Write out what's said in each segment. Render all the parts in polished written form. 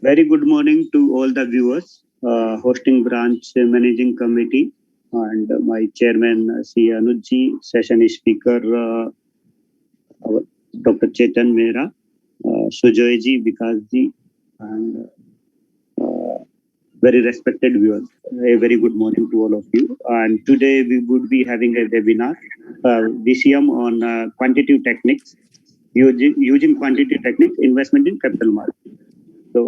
Very good morning to all the viewers. Hosting branch managing committee and my chairman C. Anuj, session speaker Dr. Chetan Mehra, Sujoy ji, Vikas ji, and very respected viewers. A very good morning to all of you. And today we would be having a webinar, VCM on quantitative techniques, using quantitative techniques, investment in capital market. So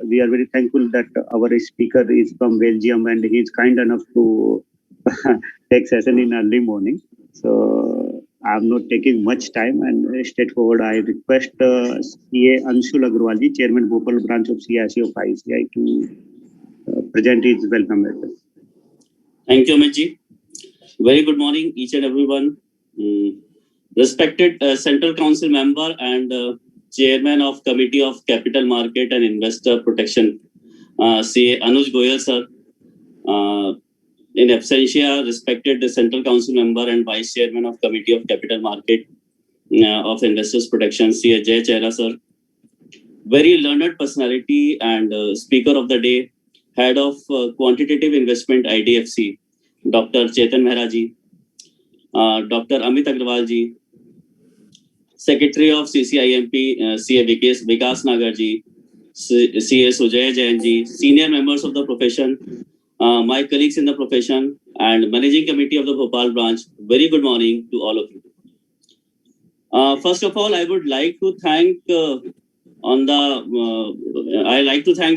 we are very thankful that our speaker is from Belgium and he is kind enough to take session in early morning. So I'm not taking much time and straightforward. I request CA Anshul Agrawal, Chairman Bhopal Branch of CIC of ICAI, to present his welcome address. Thank you, Amit. Very good morning, each and everyone. Respected Central Council member and Chairman of Committee of Capital Market and Investor Protection, CA Anuj Goyal sir. In absentia, respected the Central Council member and Vice Chairman of Committee of Capital Market of Investors Protection, CA Jay Chehra sir. Very learned personality and Speaker of the Day, Head of Quantitative Investment IDFC, Dr. Chetan Mehra ji. Dr. Amit Agrawal ji, Secretary of CCIMP, CA Vikas Nagar ji, CA Sujay Jain ji, senior members of the profession, my colleagues in the profession, and Managing Committee of the Bhopal branch. Very good morning to all of you. First of all, I would like to thank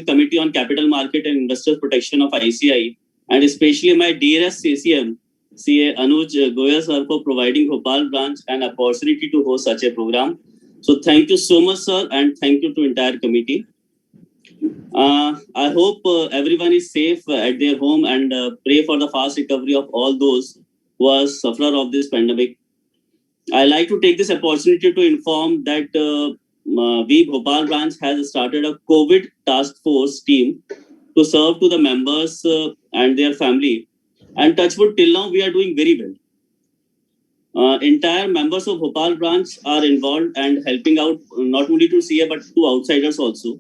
Committee on Capital Market and Investors Protection of ICAI, and especially my dearest CCM, CA Anuj Goyal sir, for providing Bhopal branch an opportunity to host such a program. So thank you so much, sir, and thank you to entire committee. I hope everyone is safe at their home and pray for the fast recovery of all those who are sufferers of this pandemic. I like to take this opportunity to inform that we Bhopal branch has started a COVID task force team to serve to the members and their family. And touch wood, till now we are doing very well. Entire members of Bhopal branch are involved and helping out not only to CA but to outsiders also.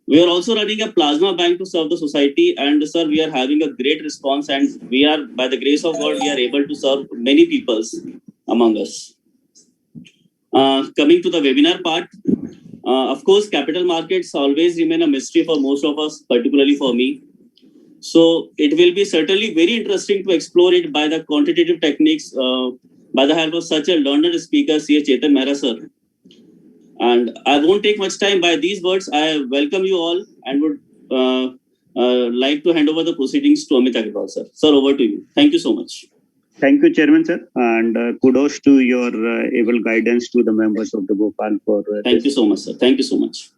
We are also running a plasma bank to serve the society, and sir, we are having a great response, and we are, by the grace of God, we are able to serve many peoples among us. Coming to the webinar part, of course, capital markets always remain a mystery for most of us, particularly for me. So it will be certainly very interesting to explore it by the quantitative techniques by the help of such a learned speaker, CA Chetan Mehra sir. And I won't take much time. By these words, I welcome you all and would like to hand over the proceedings to Amit Agrawal sir. Sir, over to you. Thank you so much. Thank you, Chairman sir, and kudos to your able guidance to the members of the Bhopal for. Thank you so much, sir. Thank you so much.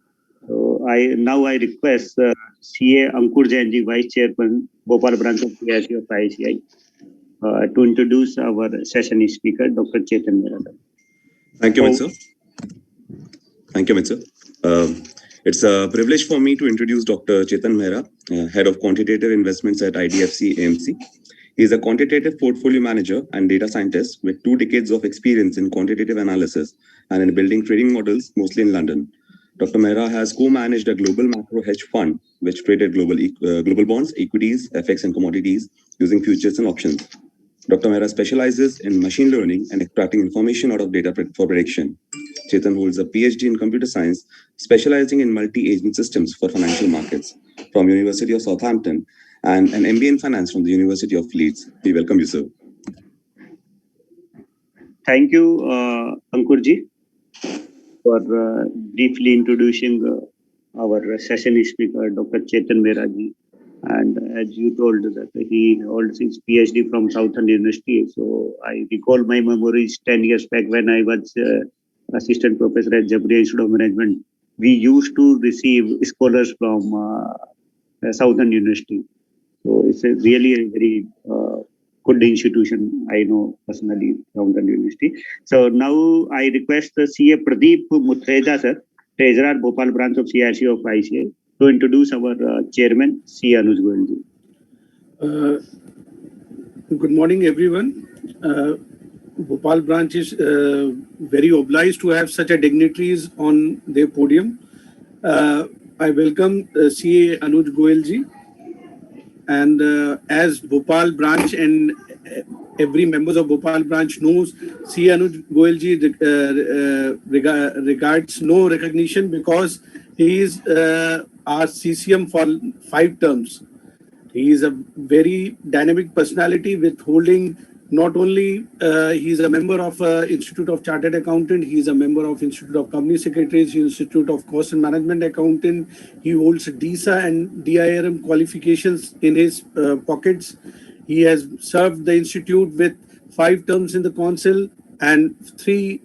So I request CA Ankur Jain ji, Vice Chairman, Bhopal branch of CIC of ICAI, to introduce our session speaker, Dr. Chetan Mehra. Thank you, Mr. Thank you, Mr. It's a privilege for me to introduce Dr. Chetan Mehra, Head of Quantitative Investments at IDFC AMC. He is a quantitative portfolio manager and data scientist with 2 decades of experience in quantitative analysis and in building trading models, mostly in London. Dr. Mehra has co-managed a global macro hedge fund, which traded global bonds, equities, FX, and commodities using futures and options. Dr. Mehra specializes in machine learning and extracting information out of data for prediction. Chetan holds a PhD in computer science, specializing in multi-agent systems for financial markets from University of Southampton and an MBA in finance from the University of Leeds. We welcome you, sir. Thank you, Ankurji, for briefly introducing our session speaker, Dr. Chetan Mehra ji. And as you told that he holds his PhD from Southern University. So I recall my memories 10 years back when I was assistant professor at Jabriya Institute of Management. We used to receive scholars from Southern University. So it's really a very good institution, I know personally, Southern University. So now I request CA Pradeep Muthreja sir, Treasurer Bhopal branch of CIC of ICAI, to introduce our chairman, C. Anuj Goyal ji. Good morning, everyone. Bhopal branch is very obliged to have such a dignitaries on their podium. I welcome CA Anuj Goyal ji, and as Bhopal branch and every members of Bhopal branch knows, CA Anuj Goyal ji regards no recognition because he is our CCM for 5 terms. He is a very dynamic personality with holding not only he is a member of Institute of Chartered Accountant, he is a member of Institute of Company Secretaries, Institute of Cost and Management Accountant. He holds DISA and DIRM qualifications in his pockets. He has served the institute with 5 terms in the council and 3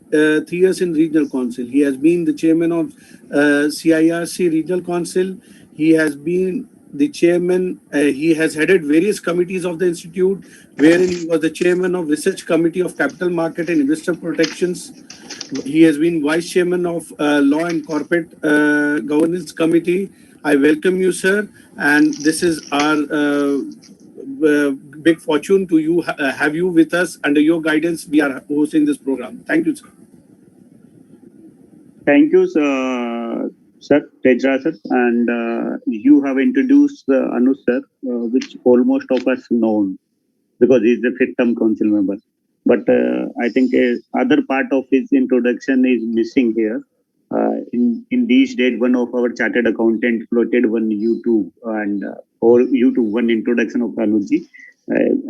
years in regional council. He has been the chairman of CIRC regional council. He has been the chairman, he has headed various committees of the institute, wherein he was the chairman of Research Committee of Capital Market and Investor Protections. He has been vice chairman of Law and Corporate Governance Committee. I welcome you, sir, and this is our big fortune to have you with us. Under your guidance, we are hosting this program. Thank you, sir. Thank you, sir, Tejra sir. And you have introduced Anuj sir, which almost of us know because he is the fifth term council member. But I think other part of his introduction is missing here. In these days, one of our chartered accountant floated one YouTube and or YouTube one introduction of Anuji.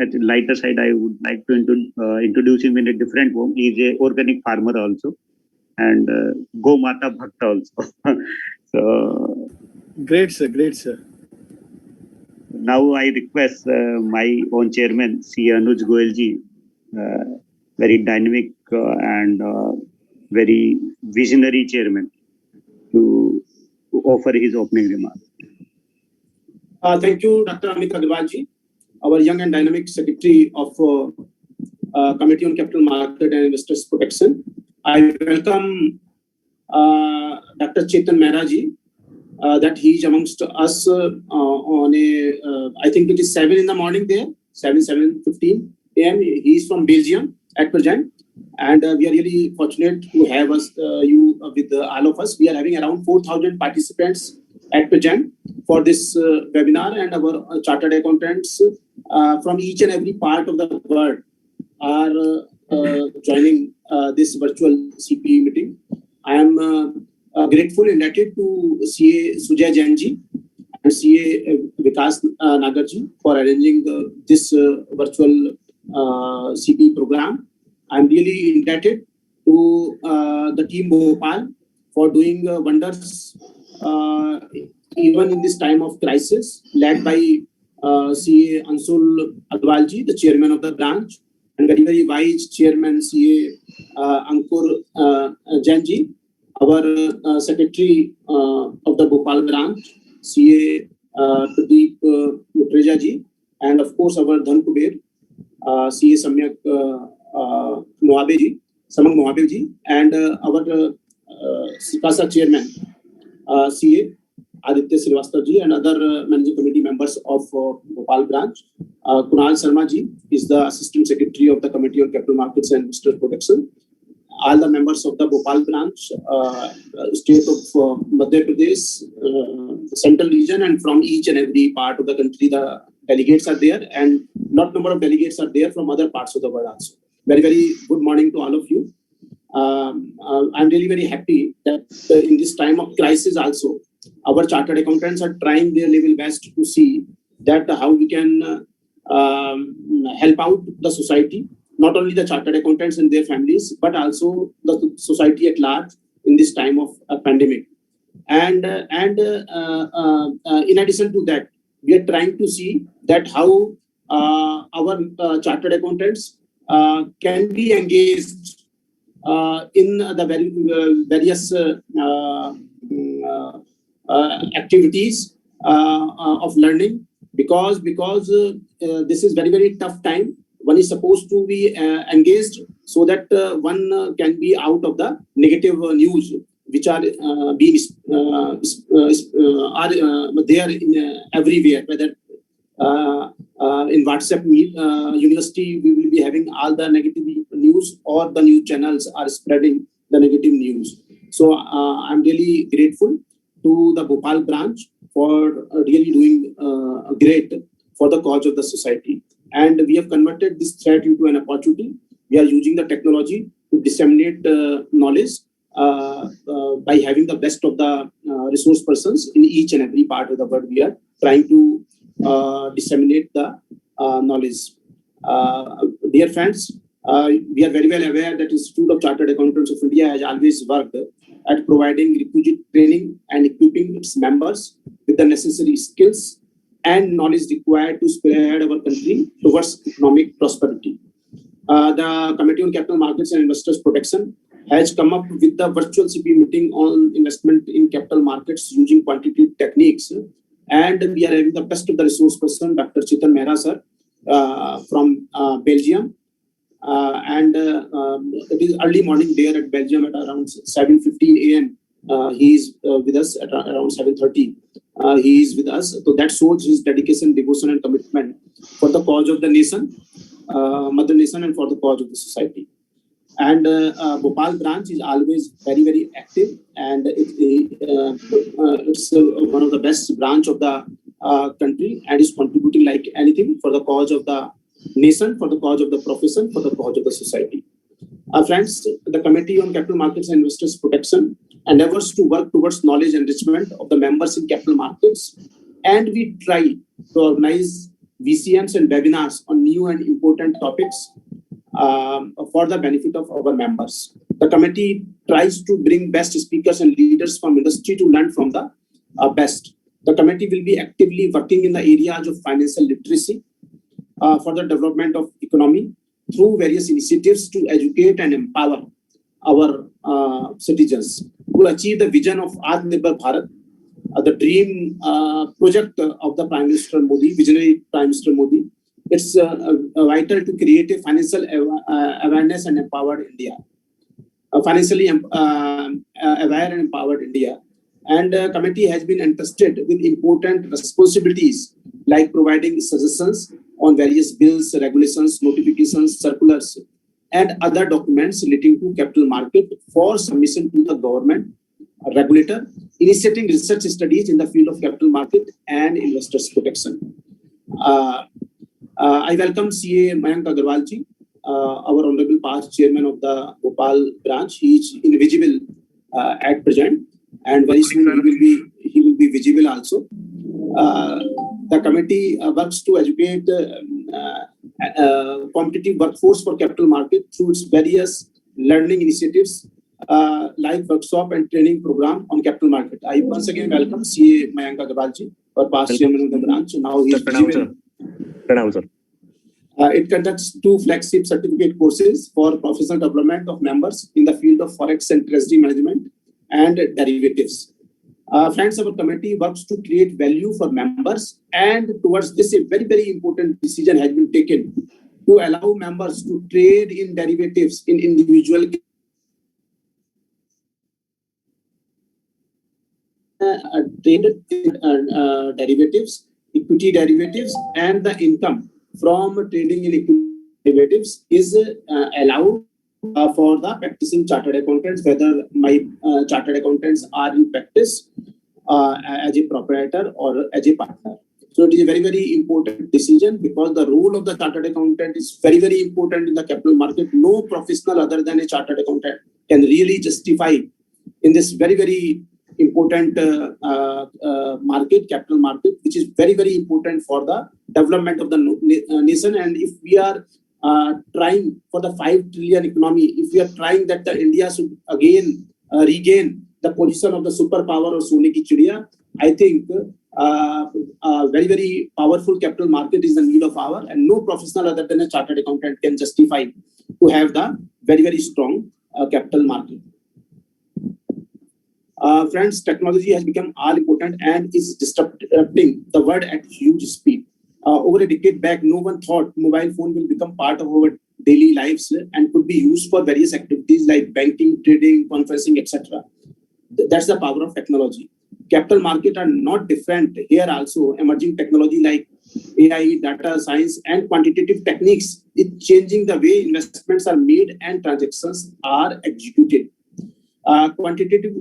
At the lighter side, I would like to introduce him in a different form. He is a organic farmer also, and Go Mata Bhakta also. So great, sir. Great, sir. Now I request my own chairman, C. Anuj Goyal ji, very dynamic and very visionary chairman, to offer his opening remarks. Thank you, Dr. Amit Agarwal ji, our young and dynamic secretary of Committee on Capital Market and Investors Protection. I welcome Dr. Chetan Mehra ji, that he is amongst us on a, I think it is 7 in the morning there, 7:15 a.m. He is from Belgium at present. And we are really fortunate to have us, you with all of us. We are having around 4,000 participants at present for this webinar, and our chartered accountants from each and every part of the world are joining this virtual CPE meeting. I am grateful and indebted to CA Sujay Jain ji and CA Vikas Nagar ji for arranging this virtual CPE program. I'm really indebted to the team Bhopal for doing wonders even in this time of crisis, led by CA Ansul Adwal ji, the chairman of the branch, and very, very wise chairman CA Ankur Jain ji, our secretary of the Bhopal branch, CA Pradeep Mutreja ji, and of course our Dhan Kuber, CA Samyak Samang Mohabe ji, and our CASA chairman, CA Aditya Srivastava ji, and other managing committee members of Bhopal branch. Kunal Sharma ji is the assistant secretary of the Committee on Capital Markets and Investor Protection. All the members of the Bhopal branch, state of Madhya Pradesh, central region, and from each and every part of the country, the delegates are there, and not number of delegates are there from other parts of the world also. Very, very good morning to all of you. I'm really very happy that in this time of crisis also, our chartered accountants are trying their level best to see that how we can help out the society, not only the chartered accountants and their families, but also the society at large in this time of a pandemic. And in addition to that, we are trying to see that how our chartered accountants can be engaged in the various activities of learning, because this is very, very tough time. One is supposed to be engaged so that one can be out of the negative news which are being there in everywhere. Whether in WhatsApp university we will be having all the negative news, or the news channels are spreading the negative news. So I'm really grateful to the Bhopal branch for really doing great for the cause of the society. And we have converted this threat into an opportunity. We are using the technology to disseminate knowledge by having the best of the resource persons in each and every part of the world. We are trying to disseminate the knowledge. Dear friends, we are very well aware that Institute of Chartered Accountants of India has always worked at providing requisite training and equipping its members with the necessary skills and knowledge required to spearhead our country towards economic prosperity. The Committee on Capital Markets and Investors Protection has come up with the virtual CPE meeting on investment in capital markets using quantitative techniques. And we are having the best of the resource person, Dr. Chetan Mehra, sir, from Belgium. It is early morning there at Belgium at around 7:15 a.m. He is with us at around 7:30. He is with us. So that shows his dedication, devotion, and commitment for the cause of the nation, mother nation, and for the cause of the society. And Bhopal branch is always very, very active, and it's one of the best branch of the country, and is contributing like anything for the cause of the nation, for the cause of the profession, for the cause of the society. Friends, the Committee on Capital Markets and Investors Protection endeavors to work towards knowledge enrichment of the members in capital markets, and we try to organize VCMs and webinars on new and important topics for the benefit of our members. The committee tries to bring best speakers and leaders from industry to learn from the best. The committee will be actively working in the areas of financial literacy for the development of economy through various initiatives to educate and empower our citizens to achieve the vision of Atmanirbhar Bharat, the dream project of the Prime Minister Modi, visionary Prime Minister Modi. It's vital to create a financial awareness and empowered India, financially aware and empowered India. And the committee has been entrusted with important responsibilities like providing suggestions on various bills, regulations, notifications, circulars, and other documents relating to capital market for submission to the government regulator, initiating research studies in the field of capital market and investors protection. I welcome CA Mayank Agarwalji, our honorable past chairman of the Bhopal branch. He is invisible at present, and very soon he will be visible also. The committee works to educate competitive workforce for capital market through its various learning initiatives like workshop and training program on capital market. I once again welcome CA Mayank Agarwalji, our past chairman of the branch. Now he is visible. It conducts 2 flagship certificate courses for professional development of members in the field of forex and treasury management and derivatives. Friends, our committee works to create value for members, and towards this, a very, very important decision has been taken to allow members to trade in derivatives in individual trade derivatives, equity derivatives, and the income from trading in equity derivatives is allowed for the practicing chartered accountants, whether my chartered accountants are in practice as a proprietor or as a partner. So it is a very, very important decision because the role of the chartered accountant is very, very important in the capital market. No professional other than a chartered accountant can really justify in this very, very important market, capital market, which is very, very important for the development of the nation. And if we are trying for the 5 trillion economy, if we are trying that the India should again regain the position of the superpower or Sone ki Chidiya, I think very, very powerful capital market is the need of hour, and no professional other than a chartered accountant can justify to have the very, very strong capital market. Friends, technology has become all important and is disrupting the world at huge speed. Over a decade back, no one thought mobile phone will become part of our daily lives and could be used for various activities like banking, trading, conferencing, etc. That's the power of technology. Capital market are not different. Here also, emerging technology like AI, data science, and quantitative techniques is changing the way investments are made and transactions are executed. Quantitative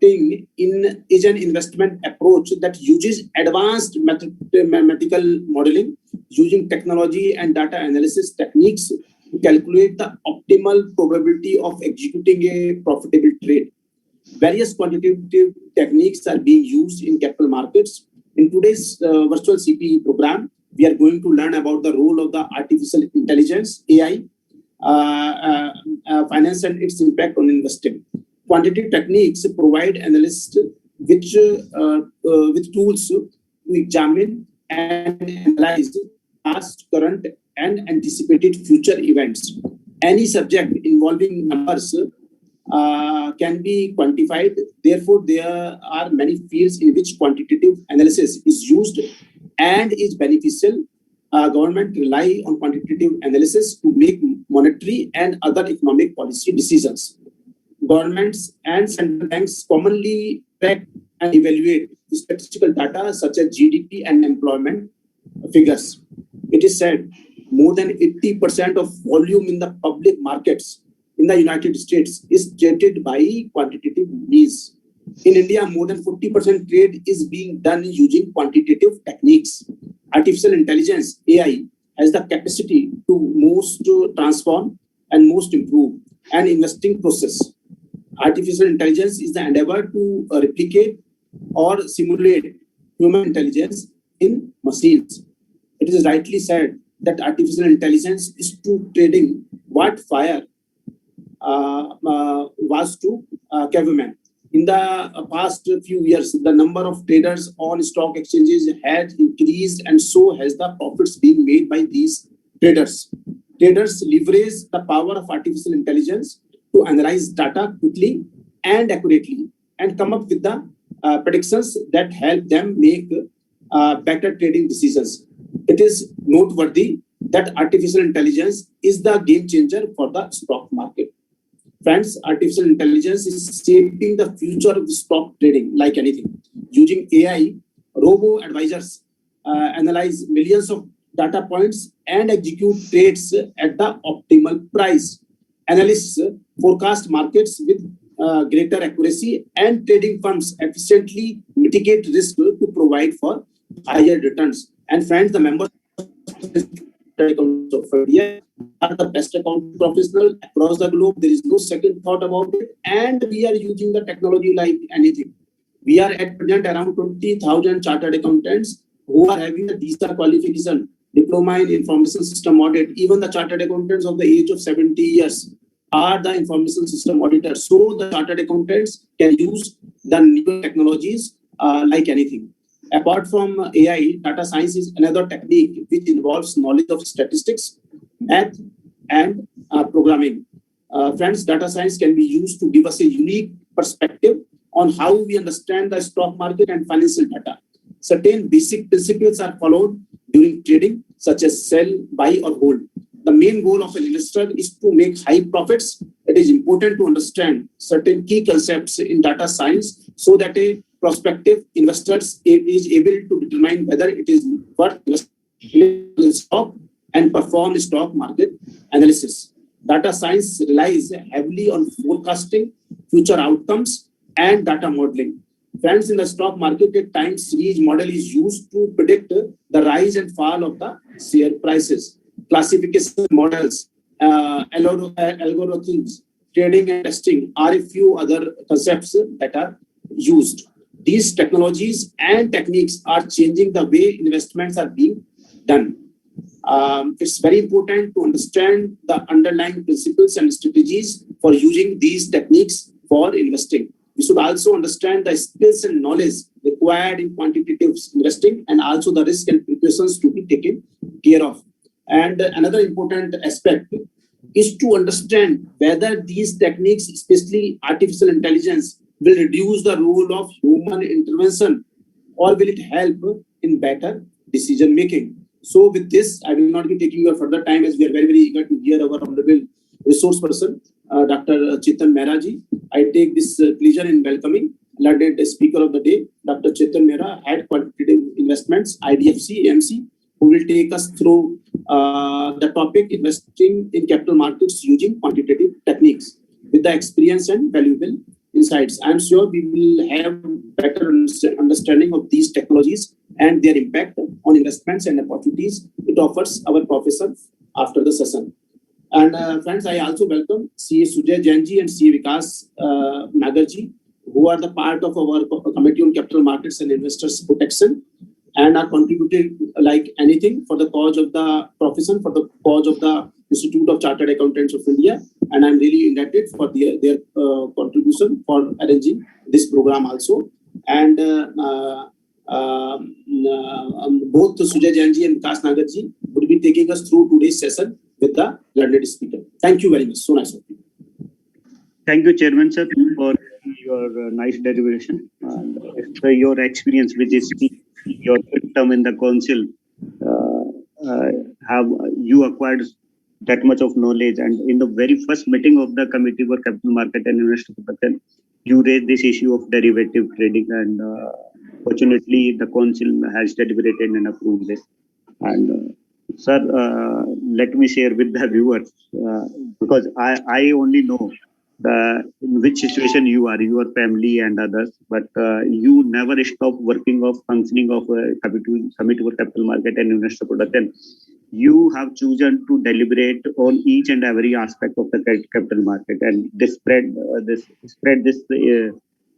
investing is an investment approach that uses advanced mathematical modeling, using technology and data analysis techniques to calculate the optimal probability of executing a profitable trade. Various quantitative techniques are being used in capital markets. In today's virtual CPE program, we are going to learn about the role of the artificial intelligence, AI, finance and its impact on investing. Quantitative techniques provide analysts with tools to examine and analyze past, current, and anticipated future events. Any subject involving numbers can be quantified. Therefore, there are many fields in which quantitative analysis is used and is beneficial. Government rely on quantitative analysis to make monetary and other economic policy decisions. Governments and central banks commonly track and evaluate statistical data such as GDP and employment figures. It is said more than 80% of volume in the public markets in the United States is traded by quantitative means. In India, more than 40% trade is being done using quantitative techniques. Artificial intelligence, AI, has the capacity to most transform and most improve an investing process. Artificial intelligence is the endeavor to replicate or simulate human intelligence in machines. It is rightly said that artificial intelligence is to trading what fire was to caveman. In the past few years, the number of traders on stock exchanges has increased, and so has the profits being made by these traders. Traders leverage the power of artificial intelligence to analyze data quickly and accurately and come up with the predictions that help them make better trading decisions. It is noteworthy that artificial intelligence is the game changer for the stock market. Friends, artificial intelligence is shaping the future of stock trading like anything. Using AI, robo-advisors analyze millions of data points and execute trades at the optimal price. Analysts forecast markets with greater accuracy, and trading firms efficiently mitigate risk to provide for higher returns. And friends, the members of India are the best account professional across the globe. There is no second thought about it, and we are using the technology like anything. We are at present around 20,000 chartered accountants who are having a DISA qualification, diploma in information system audit. Even the chartered accountants of the age of 70 years are the information system auditors. So the chartered accountants can use the new technologies like anything. Apart from AI, data science is another technique which involves knowledge of statistics, math, and programming. Friends, data science can be used to give us a unique perspective on how we understand the stock market and financial data. Certain basic principles are followed during trading, such as sell, buy, or hold. The main goal of an investor is to make high profits. It is important to understand certain key concepts in data science so that a prospective investor is able to determine whether it is worth investing in stock and perform stock market analysis. Data science relies heavily on forecasting future outcomes and data modeling. Friends, in the stock market, a time series model is used to predict the rise and fall of the share prices. Classification models, algorithms, trading and testing are a few other concepts that are used. These technologies and techniques are changing the way investments are being done. It's very important to understand the underlying principles and strategies for using these techniques for investing. We should also understand the skills and knowledge required in quantitative investing and also the risk and precautions to be taken care of. And another important aspect is to understand whether these techniques, especially artificial intelligence, will reduce the role of human intervention or will it help in better decision making. So with this, I will not be taking your further time as we are very, very eager to hear our honorable resource person, Dr. Chetan Mehra ji. I take this pleasure in welcoming learned speaker of the day, Dr. Chetan Mehra, Head Quantitative Investments, IDFC, AMC, who will take us through the topic investing in capital markets using quantitative techniques with the experience and valuable insights. I'm sure we will have better understanding of these technologies and their impact on investments and opportunities it offers our profession after the session. And friends, I also welcome CA Sujay Jainji and CA Vikas Nagarji, who are the part of our Committee on Capital Markets and Investors Protection and are contributing like anything for the cause of the profession, for the cause of the Institute of Chartered Accountants of India. And I'm really indebted for their contribution for arranging this program also. And both Sujay Jainji and Vikas Nagarji would be taking us through today's session with the learned speaker. Thank you very much. So nice of you. Thank you, Chairman sir, for your nice deliberation. And your experience with this, your term in the council, have you acquired that much of knowledge? And in the very first meeting of the Committee for Capital Market and Investor Protection, you raised this issue of derivative trading, and fortunately, the council has deliberated and approved this. And sir, let me share with the viewers, because I only know in which situation you are, your family and others, but you never stop working of functioning of Committee for Capital Market and Investor Protection. You have chosen to deliberate on each and every aspect of the capital market, and spread this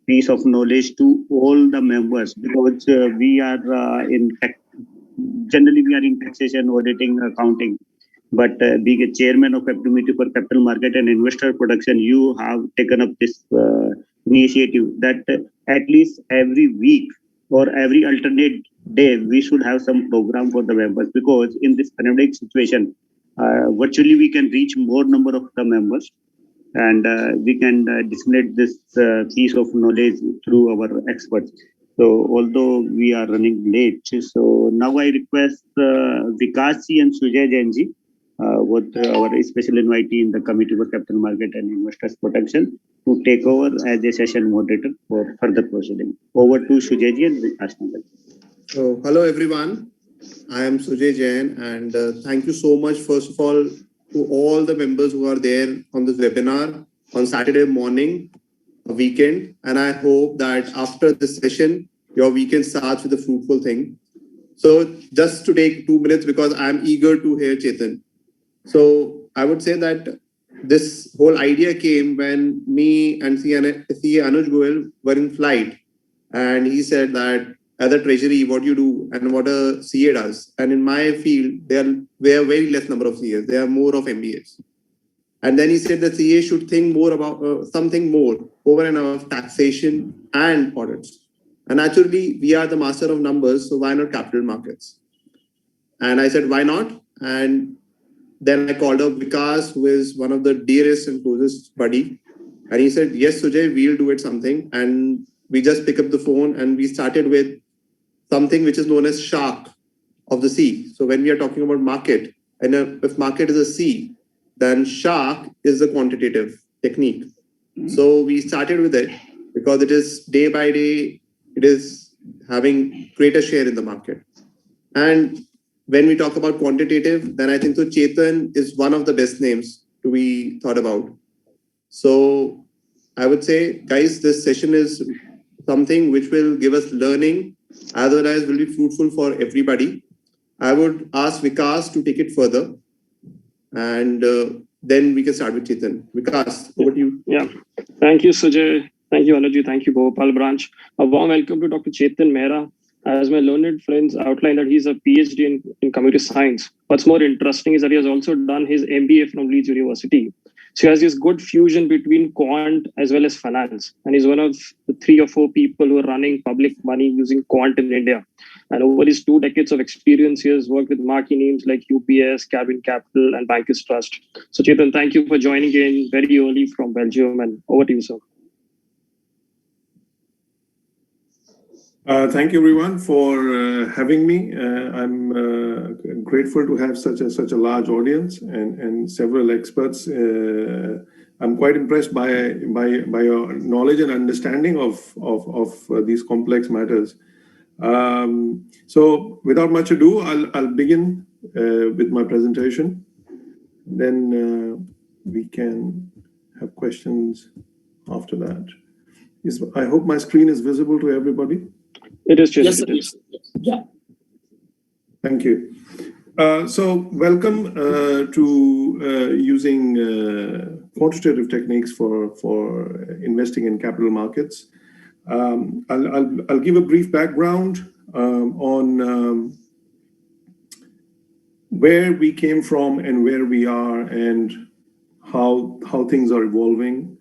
piece of knowledge to all the members, because we are generally we are in taxation, auditing, accounting. But being a chairman of Committee for Capital Market and Investor Protection, you have taken up this initiative that at least every week or every alternate day, we should have some program for the members, because in this pandemic situation, virtually we can reach more number of the members, and we can disseminate this piece of knowledge through our experts. So although we are running late, so now I request Vikas ji and Sujay Jainji, with our special invitee in the Committee for Capital Market and Investors Protection, to take over as a session moderator for further proceeding. Over to Sujay ji and Vikas ji. So, hello everyone. I am Sujay Jain, and thank you so much, first of all, to all the members who are there on this webinar on Saturday morning, a weekend. And I hope that after this session, your weekend starts with a fruitful thing. So just to take 2 minutes, because I'm eager to hear Chetan. So I would say that this whole idea came when me and CA Anuj Goyal were in flight, and he said that as a treasury, what you do and what a CA does. And in my field, we are very less number of CAs. There are more of MBAs. And then he said the CA should think more about something more over and above taxation and audits. And naturally, we are the master of numbers, so why not capital markets? And I said, why not? And then I called up Vikas, who is one of the dearest and closest buddy. And he said, yes, Sujay, we'll do it something. And we just pick up the phone and we started with something which is known as shark of the sea. So when we are talking about market, and if market is a sea, then shark is the quantitative technique. So we started with it because it is day by day, it is having greater share in the market. And when we talk about quantitative, then I think so Chetan is one of the best names to be thought about. So I would say, guys, this session is something which will give us learning as well as will be fruitful for everybody. I would ask Vikas to take it further, and then we can start with Chetan. Vikas, over to you. Yeah, thank you, Sujay. Thank you, Anuj. Thank you, Bhopal branch. A warm welcome to Dr. Chetan Mehra. As my learned friends outlined that he's a PhD in computer science. What's more interesting is that he has also done his MBA from Leeds University. So he has this good fusion between quant as well as finance. And he's one of the 3 or 4 people who are running public money using quant in India. And over his 2 decades of experience, he has worked with marquee names like UBS, Cabin Capital, and Bankers Trust. So Chetan, thank you for joining in very early from Belgium, and over to you, sir. Thank you, everyone, for having me. I'm grateful to have such a large audience and several experts. I'm quite impressed by your knowledge and understanding of these complex matters. So, without much ado, I'll begin with my presentation. Then we can have questions after that. I hope my screen is visible to everybody. It is, Chair. Yes, sir. It is. Yeah. Thank you. So welcome to using quantitative techniques for investing in capital markets. I'll give a brief background on where we came from and where we are and how things are evolving,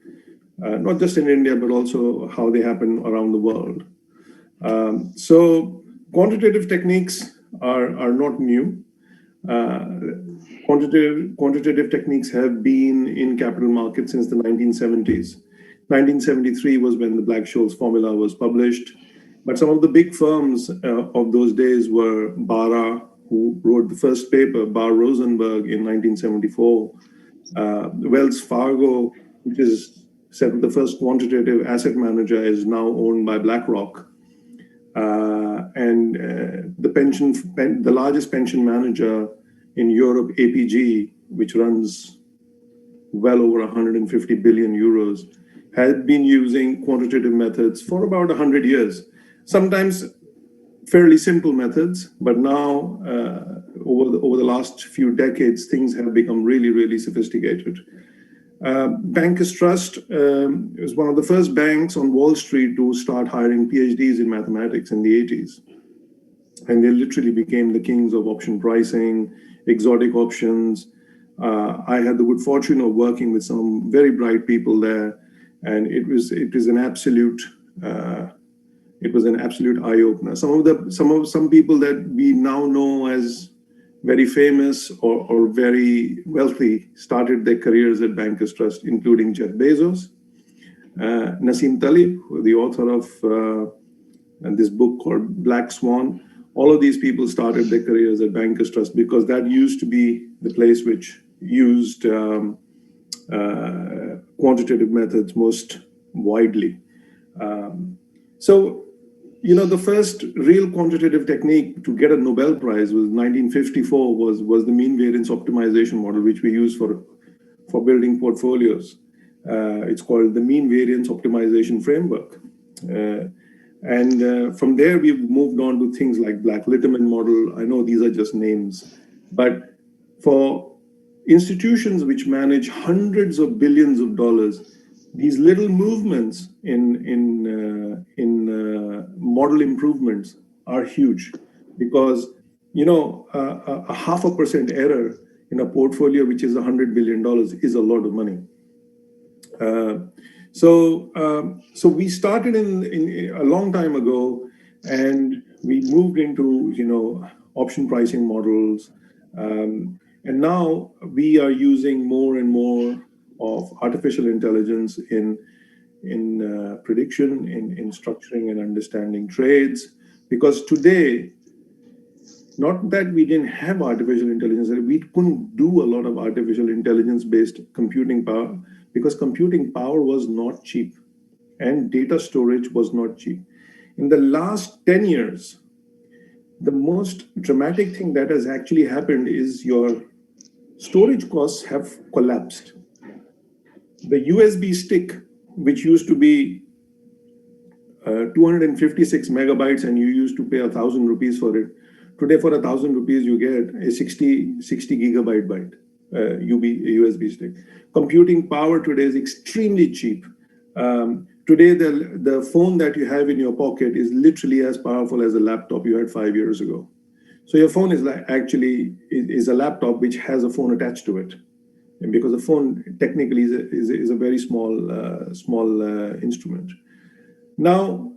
not just in India, but also how they happen around the world. So quantitative techniques are not new. Quantitative techniques have been in capital markets since the 1970s. 1973 was when the Black-Scholes formula was published. But some of the big firms of those days were Barra, who wrote the first paper, Barr-Rosenberg in 1974, Wells Fargo, which is said the first quantitative asset manager, is now owned by BlackRock. And the largest pension manager in Europe, APG, which runs well over 150 billion euros, had been using quantitative methods for about 100 years. Sometimes fairly simple methods, but now over the last few decades, things have become really, really sophisticated. Bankers Trust was one of the first banks on Wall Street to start hiring PhDs in mathematics in the 80s. And they literally became the kings of option pricing, exotic options. I had the good fortune of working with some very bright people there, and it was an absolute eye opener. Some people that we now know as very famous or very wealthy started their careers at Bankers Trust, including Jeff Bezos, Nassim Taleb, the author of this book called Black Swan. All of these people started their careers at Bankers Trust because that used to be the place which used quantitative methods most widely. So, the first real quantitative technique to get a Nobel Prize was 1954 was the mean variance optimization model, which we use for building portfolios. It's called the mean variance optimization framework. And from there, we've moved on to things like Black-Litterman model. I know these are just names, but for institutions which manage hundreds of billions of dollars, these little movements in model improvements are huge, because a 0.5% error in a portfolio which is $100 billion is a lot of money. So we started in a long time ago, and we moved into option pricing models, and now we are using more and more of artificial intelligence in prediction, in structuring and understanding trades. Because today, not that we didn't have artificial intelligence, we couldn't do a lot of artificial intelligence-based computing power because computing power was not cheap and data storage was not cheap. In the last 10 years, the most dramatic thing that has actually happened is your storage costs have collapsed. The USB stick, which used to be 256 megabytes and you used to pay 1,000 rupees for it, today for 1,000 rupees you get a 60 gigabyte USB stick. Computing power today is extremely cheap. Today, the phone that you have in your pocket is literally as powerful as a laptop you had 5 years ago. So your phone is actually a laptop which has a phone attached to it, and because the phone technically is a very small instrument. Now,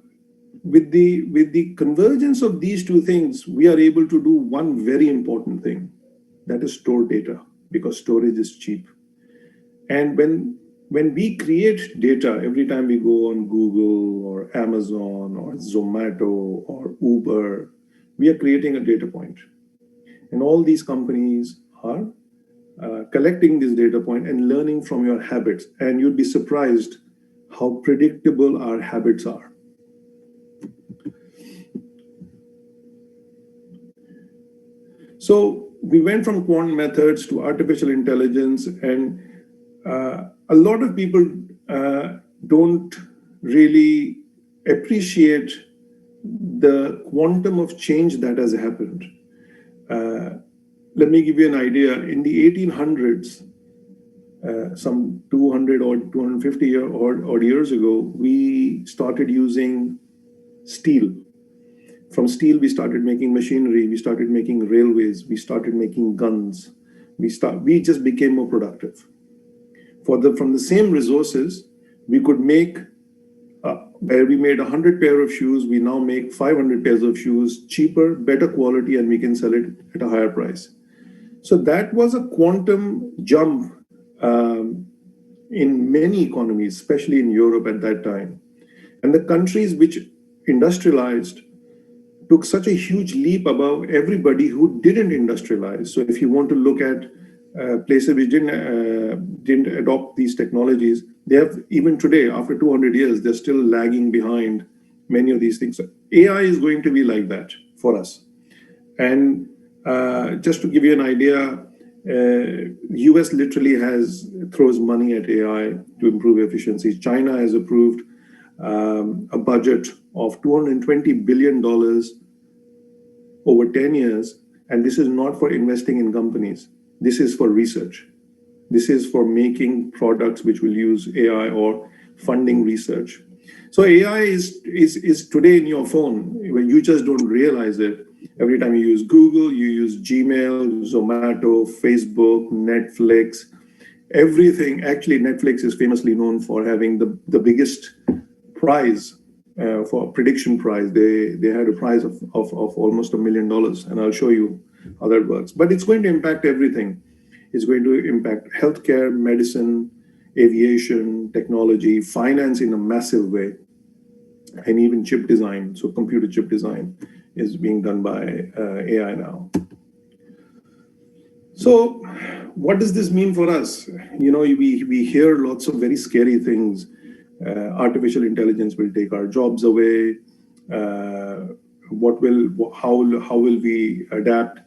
with the convergence of these two things, we are able to do one very important thing, that is store data, because storage is cheap. And when we create data, every time we go on Google or Amazon or Zomato or Uber, we are creating a data point. And all these companies are collecting this data point and learning from your habits. And you'd be surprised how predictable our habits are. So we went from quant methods to artificial intelligence, and a lot of people don't really appreciate the quantum of change that has happened. Let me give you an idea. In the 1800s, some 200 or 250 odd years ago, we started using steel. From steel, we started making machinery, we started making railways, we started making guns. We just became more productive. From the same resources, we could make, where we made 100 pair of shoes, we now make 500 pairs of shoes, cheaper, better quality, and we can sell it at a higher price. So that was a quantum jump in many economies, especially in Europe at that time. And the countries which industrialized took such a huge leap above everybody who didn't industrialize. So if you want to look at places which didn't adopt these technologies, they have, even today, after 200 years, they're still lagging behind many of these things. So AI is going to be like that for us. And just to give you an idea, US literally throws money at AI to improve efficiency. China has approved a budget of $220 billion over 10 years. And this is not for investing in companies. This is for research. This is for making products which will use AI or funding research. So AI is today in your phone, where you just don't realize it. Every time you use Google, you use Gmail, Zomato, Facebook, Netflix, everything. Actually, Netflix is famously known for having the biggest prize for prediction prize. They had a prize of almost $1 million, and I'll show you how that works. But it's going to impact everything. It's going to impact healthcare, medicine, aviation, technology, finance in a massive way, and even chip design. So computer chip design is being done by AI now. So what does this mean for us? You know, we hear lots of very scary things. Artificial intelligence will take our jobs away. How will we adapt?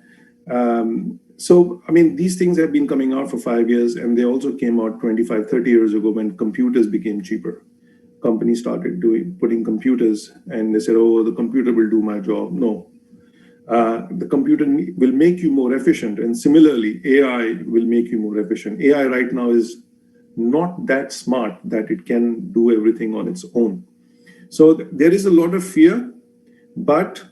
So, I mean, these things have been coming out for 5 years, and they also came out 25, 30 years ago when computers became cheaper. Companies started putting computers, and they said, oh, the computer will do my job. No. The computer will make you more efficient, and similarly, AI will make you more efficient. AI right now is not that smart that it can do everything on its own. So there is a lot of fear, but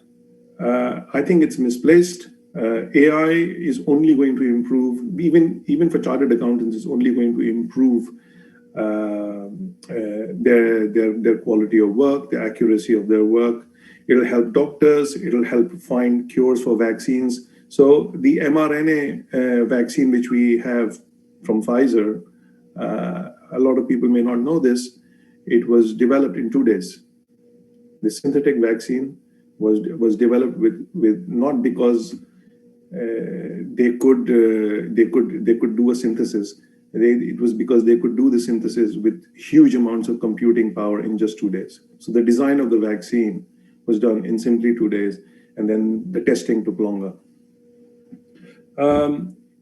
I think it's misplaced. AI is only going to improve, even for chartered accountants, it's only going to improve their quality of work, the accuracy of their work. It'll help doctors, it'll help find cures for vaccines. So the mRNA vaccine which we have from Pfizer, a lot of people may not know this, it was developed in 2 days. The synthetic vaccine was developed with not because they could do a synthesis. It was because they could do the synthesis with huge amounts of computing power in just 2 days. So the design of the vaccine was done in simply 2 days, and then the testing took longer.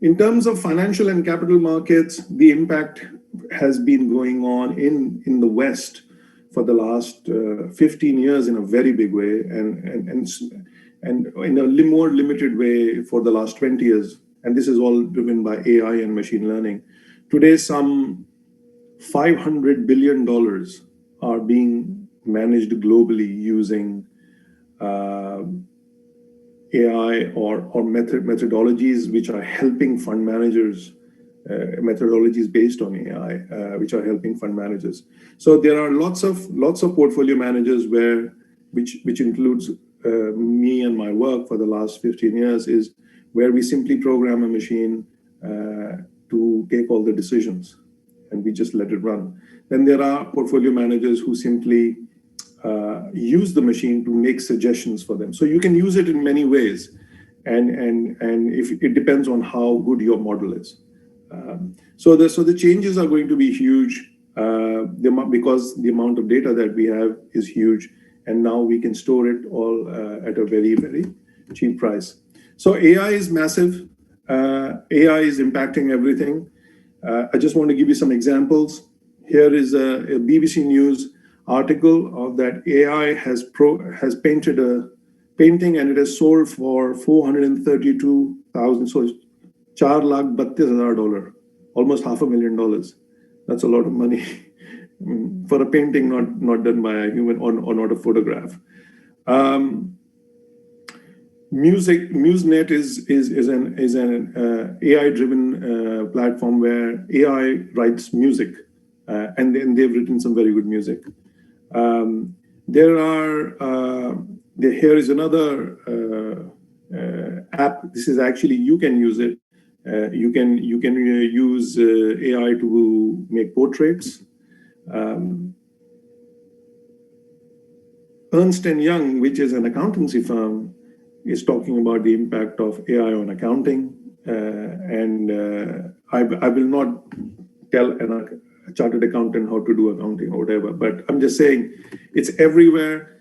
In terms of financial and capital markets, the impact has been going on in the West for the last 15 years in a very big way, and in a more limited way for the last 20 years. And this is all driven by AI and machine learning. Today, some $500 billion are being managed globally using AI or methodologies which are helping fund managers, methodologies based on AI, which are helping fund managers. So there are lots of portfolio managers which includes me and my work for the last 15 years, is where we simply program a machine to take all the decisions, and we just let it run. Then there are portfolio managers who simply use the machine to make suggestions for them. So you can use it in many ways, and if it depends on how good your model is. So the changes are going to be huge because the amount of data that we have is huge, and now we can store it all at a very, very cheap price. So AI is massive. AI is impacting everything. I just want to give you some examples. Here is a BBC News article of that AI has painted a painting and it is sold for 432,000. So $4,32,000, almost $500,000. That's a lot of money for a painting not done by a human or not a photograph. MuseNet is an AI-driven platform where AI writes music, and then they've written some very good music. Here is another app. This is actually, you can use it. You can use AI to make portraits. Ernst & Young, which is an accountancy firm, is talking about the impact of AI on accounting. I will not tell a chartered accountant how to do accounting or whatever, but I'm just saying it's everywhere.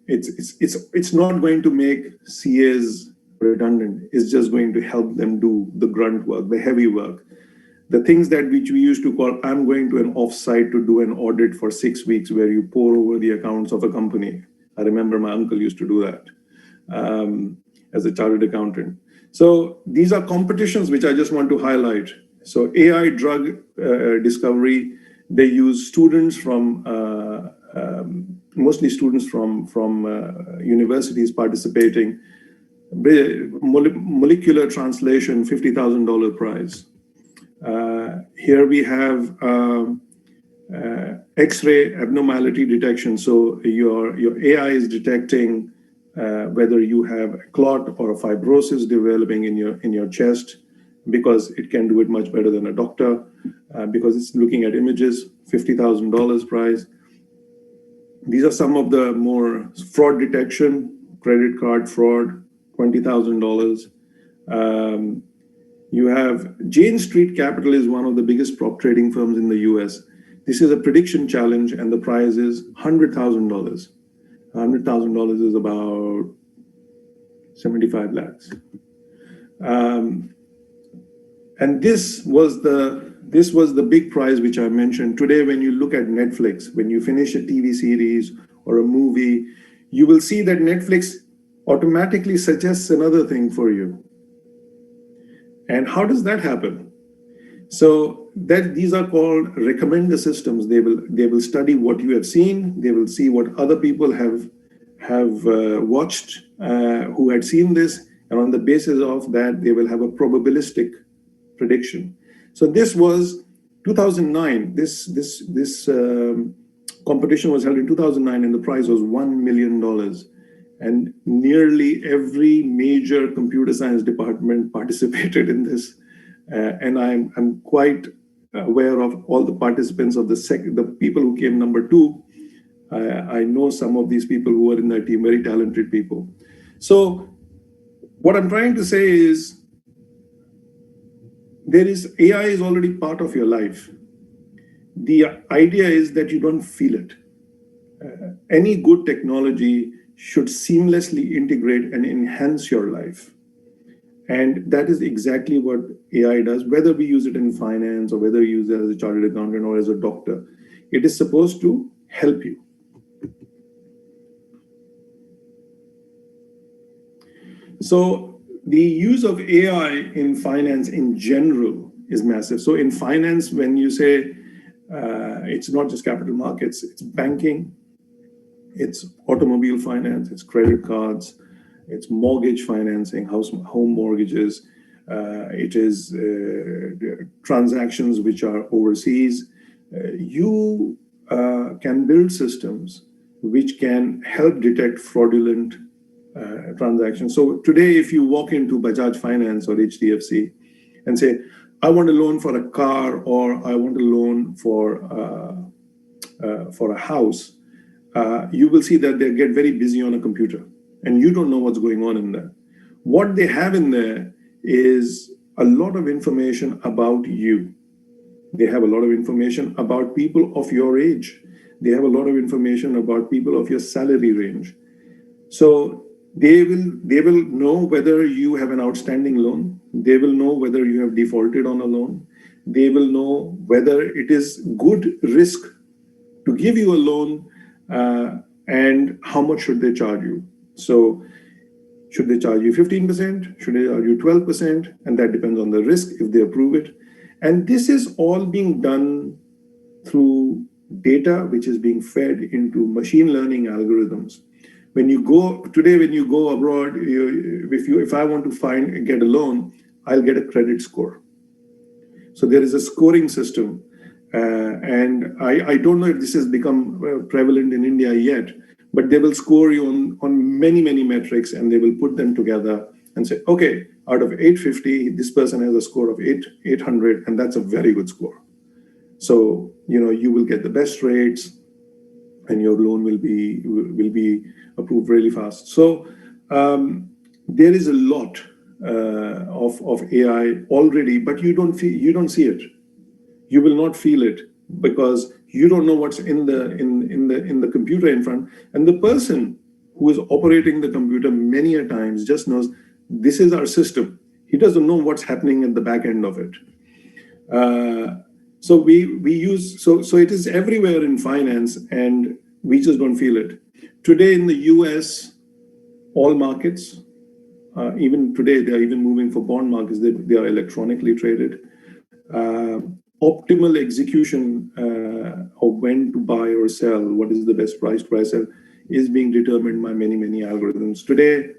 It's not going to make CAs redundant. It's just going to help them do the grunt work, the heavy work. The things which we used to call, I'm going to an offsite to do an audit for 6 weeks where you pour over the accounts of a company. I remember my uncle used to do that as a chartered accountant. So these are competitions which I just want to highlight. So AI drug discovery, they use students from, mostly students from universities participating. Molecular translation, $50,000 prize. Here we have X-ray abnormality detection. So your AI is detecting whether you have a clot or a fibrosis developing in your chest, because it can do it much better than a doctor, because it's looking at images. $50,000 prize. These are some of the more fraud detection, credit card fraud, $20,000. You have Jane Street Capital is one of the biggest prop trading firms in the US. This is a prediction challenge, and the prize is $100,000. $100,000 is about 75 lakhs. And this was the big prize which I mentioned. Today, when you look at Netflix, when you finish a TV series or a movie, you will see that Netflix automatically suggests another thing for you. And how does that happen? So these are called recommender systems. They will study what you have seen. They will see what other people have watched who had seen this, and on the basis of that, they will have a probabilistic prediction. So this was 2009. This competition was held in 2009, and the prize was $1 million. And nearly every major computer science department participated in this. And I'm quite aware of all the participants of the people who came number 2. I know some of these people who were in that team, very talented people. So what I'm trying to say is, AI is already part of your life. The idea is that you don't feel it. Any good technology should seamlessly integrate and enhance your life. And that is exactly what AI does, whether we use it in finance or whether we use it as a chartered accountant or as a doctor. It is supposed to help you. So the use of AI in finance in general is massive. So in finance, when you say it's not just capital markets, it's banking, it's automobile finance, it's credit cards, it's mortgage financing, home mortgages, it is transactions which are overseas. You can build systems which can help detect fraudulent transactions. So today, if you walk into Bajaj Finance or HDFC and say, I want a loan for a car, or I want a loan for a house, you will see that they get very busy on a computer, and you don't know what's going on in there. What they have in there is a lot of information about you. They have a lot of information about people of your age. They have a lot of information about people of your salary range. So they will know whether you have an outstanding loan. They will know whether you have defaulted on a loan. They will know whether it is good risk to give you a loan, and how much should they charge you. So should they charge you 15%? Should they charge you 12%? And that depends on the risk if they approve it. And this is all being done through data which is being fed into machine learning algorithms. When you go abroad, if I want to get a loan, I'll get a credit score. So there is a scoring system, and I don't know if this has become prevalent in India yet, but they will score you on many metrics, and they will put them together and say, okay, out of 850, this person has a score of 800, and that's a very good score. So you will get the best rates, and your loan will be approved really fast. So there is a lot of AI already, but you don't see it. You will not feel it because you don't know what's in the computer in front, and the person who is operating the computer many a times just knows this is our system. He doesn't know what's happening at the back end of it. So it is everywhere in finance, and we just don't feel it. Today in the US, all markets, even today, they are even moving for bond markets. They are electronically traded. Optimal execution of when to buy or sell, what is the best price to buy sell, is being determined by many algorithms. Today,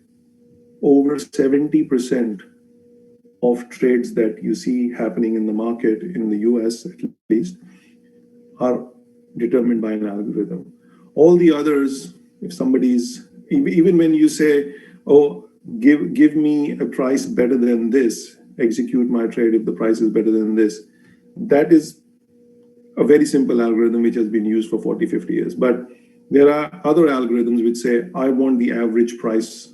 over 70% of trades that you see happening in the market, in the US at least, are determined by an algorithm. All the others, if somebody's, even when you say, oh, give me a price better than this, execute my trade if the price is better than this, that is a very simple algorithm which has been used for 40, 50 years. But there are other algorithms which say, I want the average price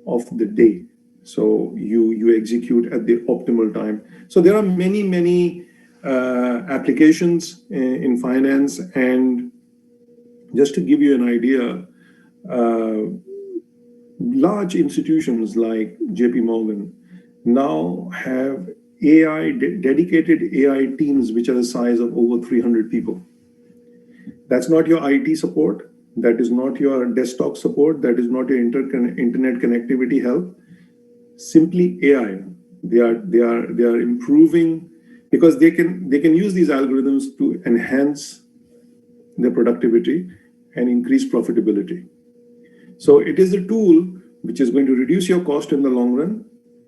of the day. So you execute at the optimal time. So there are many applications in finance. And just to give you an idea, large institutions like JP Morgan now have dedicated AI teams which are the size of over 300 people. That's not your IT support. That is not your desktop support. That is not your internet connectivity help. Simply AI. They are improving because they can use these algorithms to enhance their productivity and increase profitability. So it is a tool which is going to reduce your cost in the long run,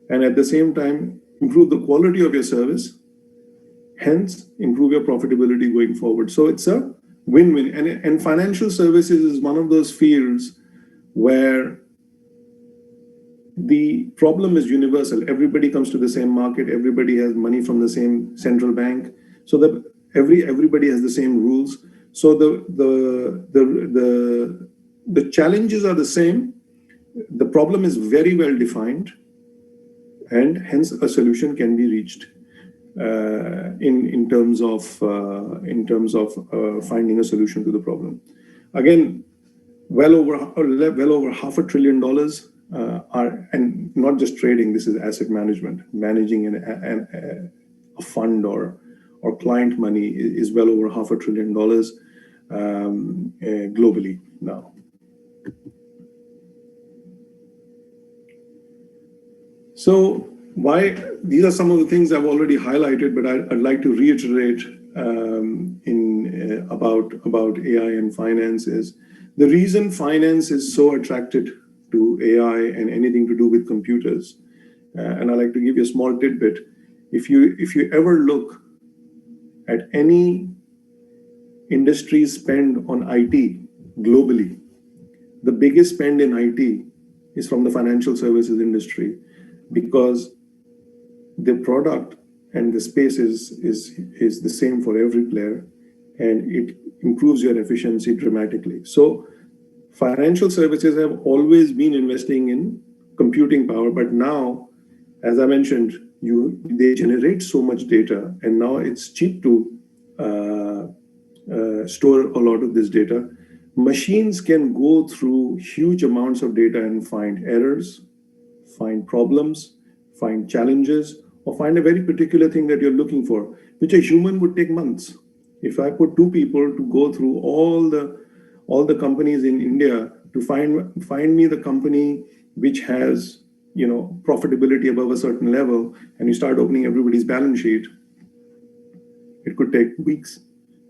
and at the same time improve the quality of your service, hence improve your profitability going forward. So it's a win-win. And financial services is one of those fields where the problem is universal. Everybody comes to the same market. Everybody has money from the same central bank. So that everybody has the same rules. So the challenges are the same. The problem is very well defined, and hence a solution can be reached in terms of finding a solution to the problem. Again, well over $500 billion are, and not just trading. This is asset management, managing a fund or client money is well over $500 billion globally now. So these are some of the things I've already highlighted, but I'd like to reiterate about AI and finance is the reason finance is so attracted to AI and anything to do with computers. And I'd like to give you a small tidbit. If you ever look at any industry spend on IT globally, the biggest spend in IT is from the financial services industry, because the product and the space is the same for every player, and it improves your efficiency dramatically. So financial services have always been investing in computing power, but now, as I mentioned, they generate so much data, and now it's cheap to store a lot of this data. Machines can go through huge amounts of data and find errors, find problems, find challenges, or find a very particular thing that you're looking for, which a human would take months. If I put two people to go through all the companies in India to find me the company which has, you know, profitability above a certain level, and you start opening everybody's balance sheet, it could take weeks.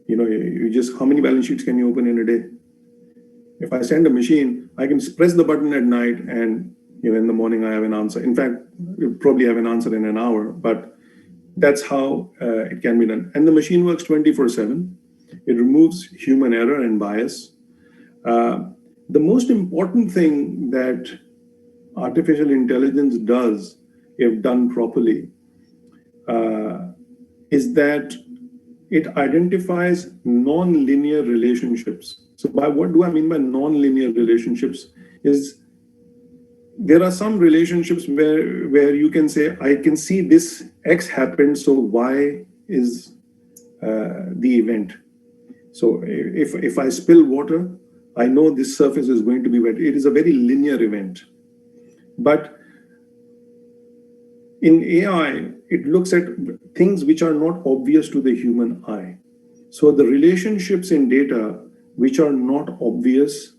You know, you just, how many balance sheets can you open in a day? If I send a machine, I can press the button at night and, you know, in the morning I have an answer. In fact, you'll probably have an answer in an hour, but that's how it can be done. And the machine works 24/7. It removes human error and bias. The most important thing that artificial intelligence does, if done properly, is that it identifies non-linear relationships. So by what do I mean by non-linear relationships? Is there are some relationships where you can say, I can see this X happened, so Y is the event. So if I spill water, I know this surface is going to be wet. It is a very linear event. But in AI, it looks at things which are not obvious to the human eye. So the relationships in data which are not obvious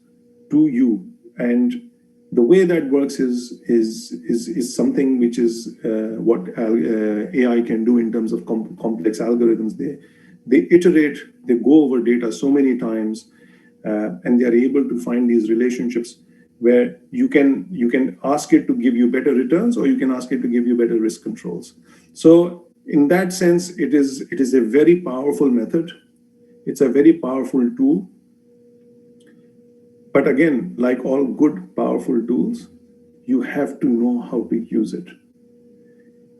to you, and the way that works is something which is what AI can do in terms of complex algorithms. They iterate, they go over data so many times, and they are able to find these relationships where you can ask it to give you better returns, or you can ask it to give you better risk controls. So in that sense, it is a very powerful method. It's a very powerful tool. But again, like all good, powerful tools, you have to know how to use it.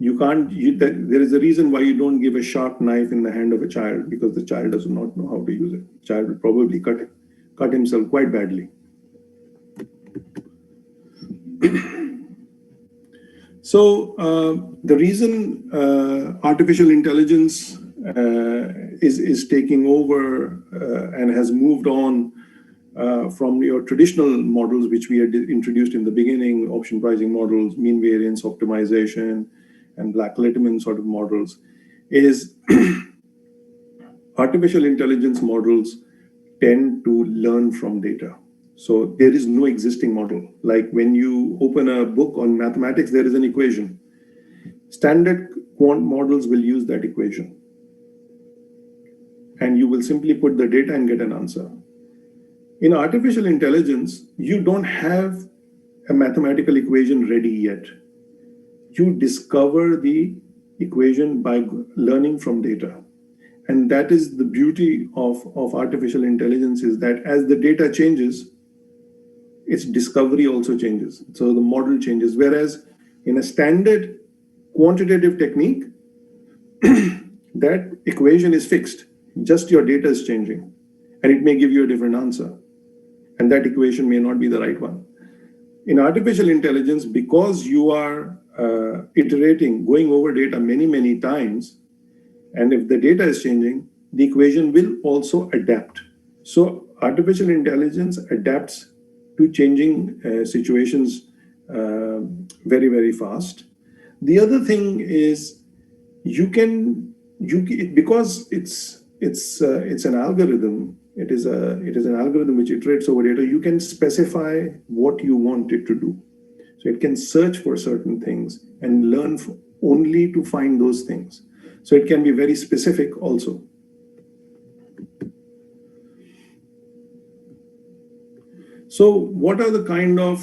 You can't, there is a reason why you don't give a sharp knife in the hand of a child, because the child does not know how to use it. The child will probably cut himself quite badly. So the reason artificial intelligence is taking over and has moved on from your traditional models, which we had introduced in the beginning, option pricing models, mean variance optimization, and Black-Litman sort of models, is artificial intelligence models tend to learn from data. So there is no existing model. Like when you open a book on mathematics, there is an equation. Standard quant models will use that equation. And you will simply put the data and get an answer. In artificial intelligence, you don't have a mathematical equation ready yet. You discover the equation by learning from data. And that is the beauty of artificial intelligence, is that as the data changes, its discovery also changes. So the model changes. Whereas in a standard quantitative technique, that equation is fixed. Just your data is changing. And it may give you a different answer. And that equation may not be the right one. In artificial intelligence, because you are iterating, going over data many, many times, and if the data is changing, the equation will also adapt. So artificial intelligence adapts to changing situations very, very fast. The other thing is because it's an algorithm. It is an algorithm which iterates over data. You can specify what you want it to do. So it can search for certain things and learn only to find those things. So it can be very specific also. So what are the kind of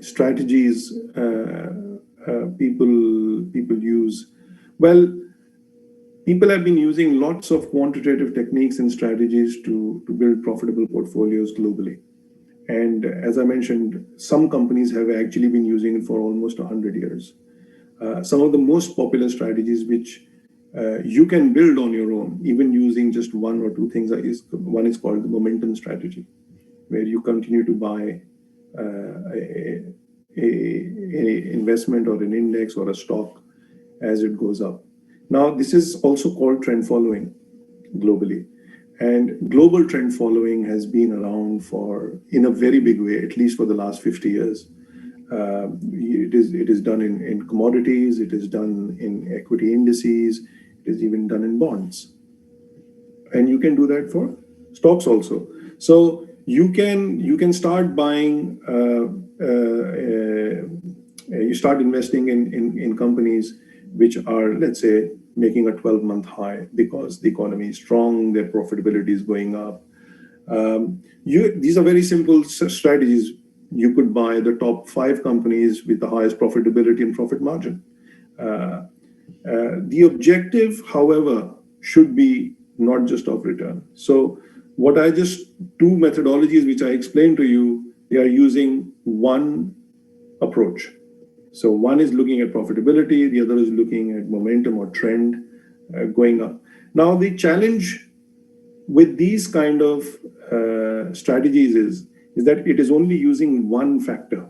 strategies people use? Well, people have been using lots of quantitative techniques and strategies to build profitable portfolios globally. And as I mentioned, some companies have actually been using it for almost 100 years. Some of the most popular strategies which you can build on your own, even using just one or two things, one is called the momentum strategy, where you continue to buy a investment or an index or a stock as it goes up. Now, this is also called trend following globally. And global trend following has been around in a very big way, at least for the last 50 years. It is done in commodities, it is done in equity indices, it is even done in bonds. and you can do that for stocks also. So you can start buying, you start investing in companies which are, let's say, making a 12-month high because the economy is strong, their profitability is going up. These are very simple strategies. You could buy the top 5 companies with the highest profitability and profit margin. The objective, however, should be not just of return. So what I just, 2 methodologies which I explained to you, they are using one approach. So one is looking at profitability, the other is looking at momentum or trend going up. Now the challenge with these kind of strategies is that it is only using one factor.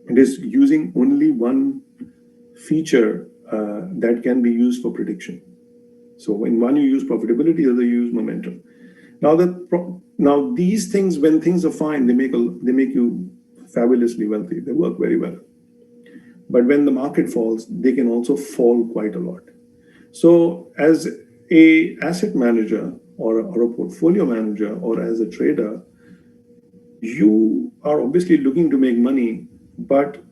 It is using only one feature that can be used for prediction. So when one you use profitability, the other you use momentum. Now these things, when things are fine, they make you fabulously wealthy. They work very well. But when the market falls, they can also fall quite a lot. So as a asset manager or a portfolio manager or as a trader, you are obviously looking to make money, but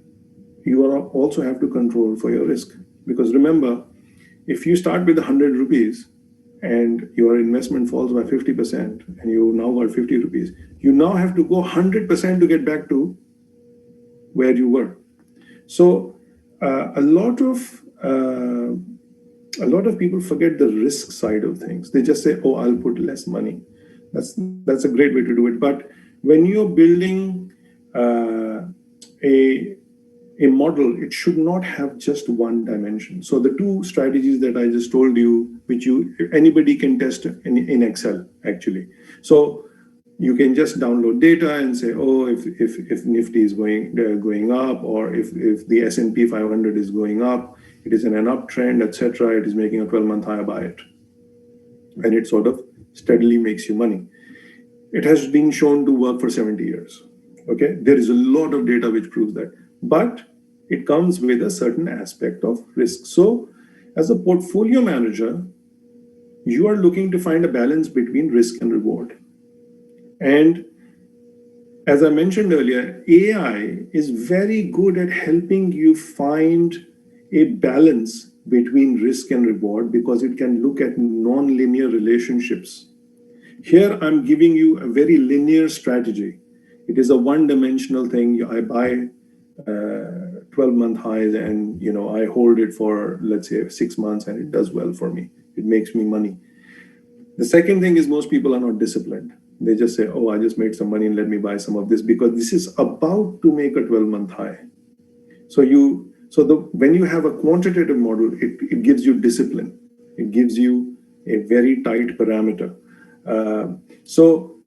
you also have to control for your risk. Because remember, if you start with 100 rupees and your investment falls by 50% and you now got 50 rupees, you now have to go 100% to get back to where you were. So a lot of people forget the risk side of things. They just say, "Oh, I'll put less money." That's a great way to do it. But when you're building a model, it should not have just one dimension. So the 2 strategies that I just told you, which anybody can test in Excel actually. So you can just download data and say, oh, if Nifty is going up, or if the S&P 500 is going up, it is in an uptrend, etc. It is making a 12-month high, buy it, and it sort of steadily makes you money. It has been shown to work for 70 years. Okay, there is a lot of data which proves that, but it comes with a certain aspect of risk. So as a portfolio manager, you are looking to find a balance between risk and reward. And as I mentioned earlier, AI is very good at helping you find a balance between risk and reward because it can look at non-linear relationships. Here, I'm giving you a very linear strategy. It is a one-dimensional thing. I buy 12-month highs and I hold it for, let's say, 6 months and it does well for me. It makes me money. The second thing is most people are not disciplined. They just say, oh, I just made some money and let me buy some of this because this is about to make a 12-month high. So when you have a quantitative model, it gives you discipline. It gives you a very tight parameter. So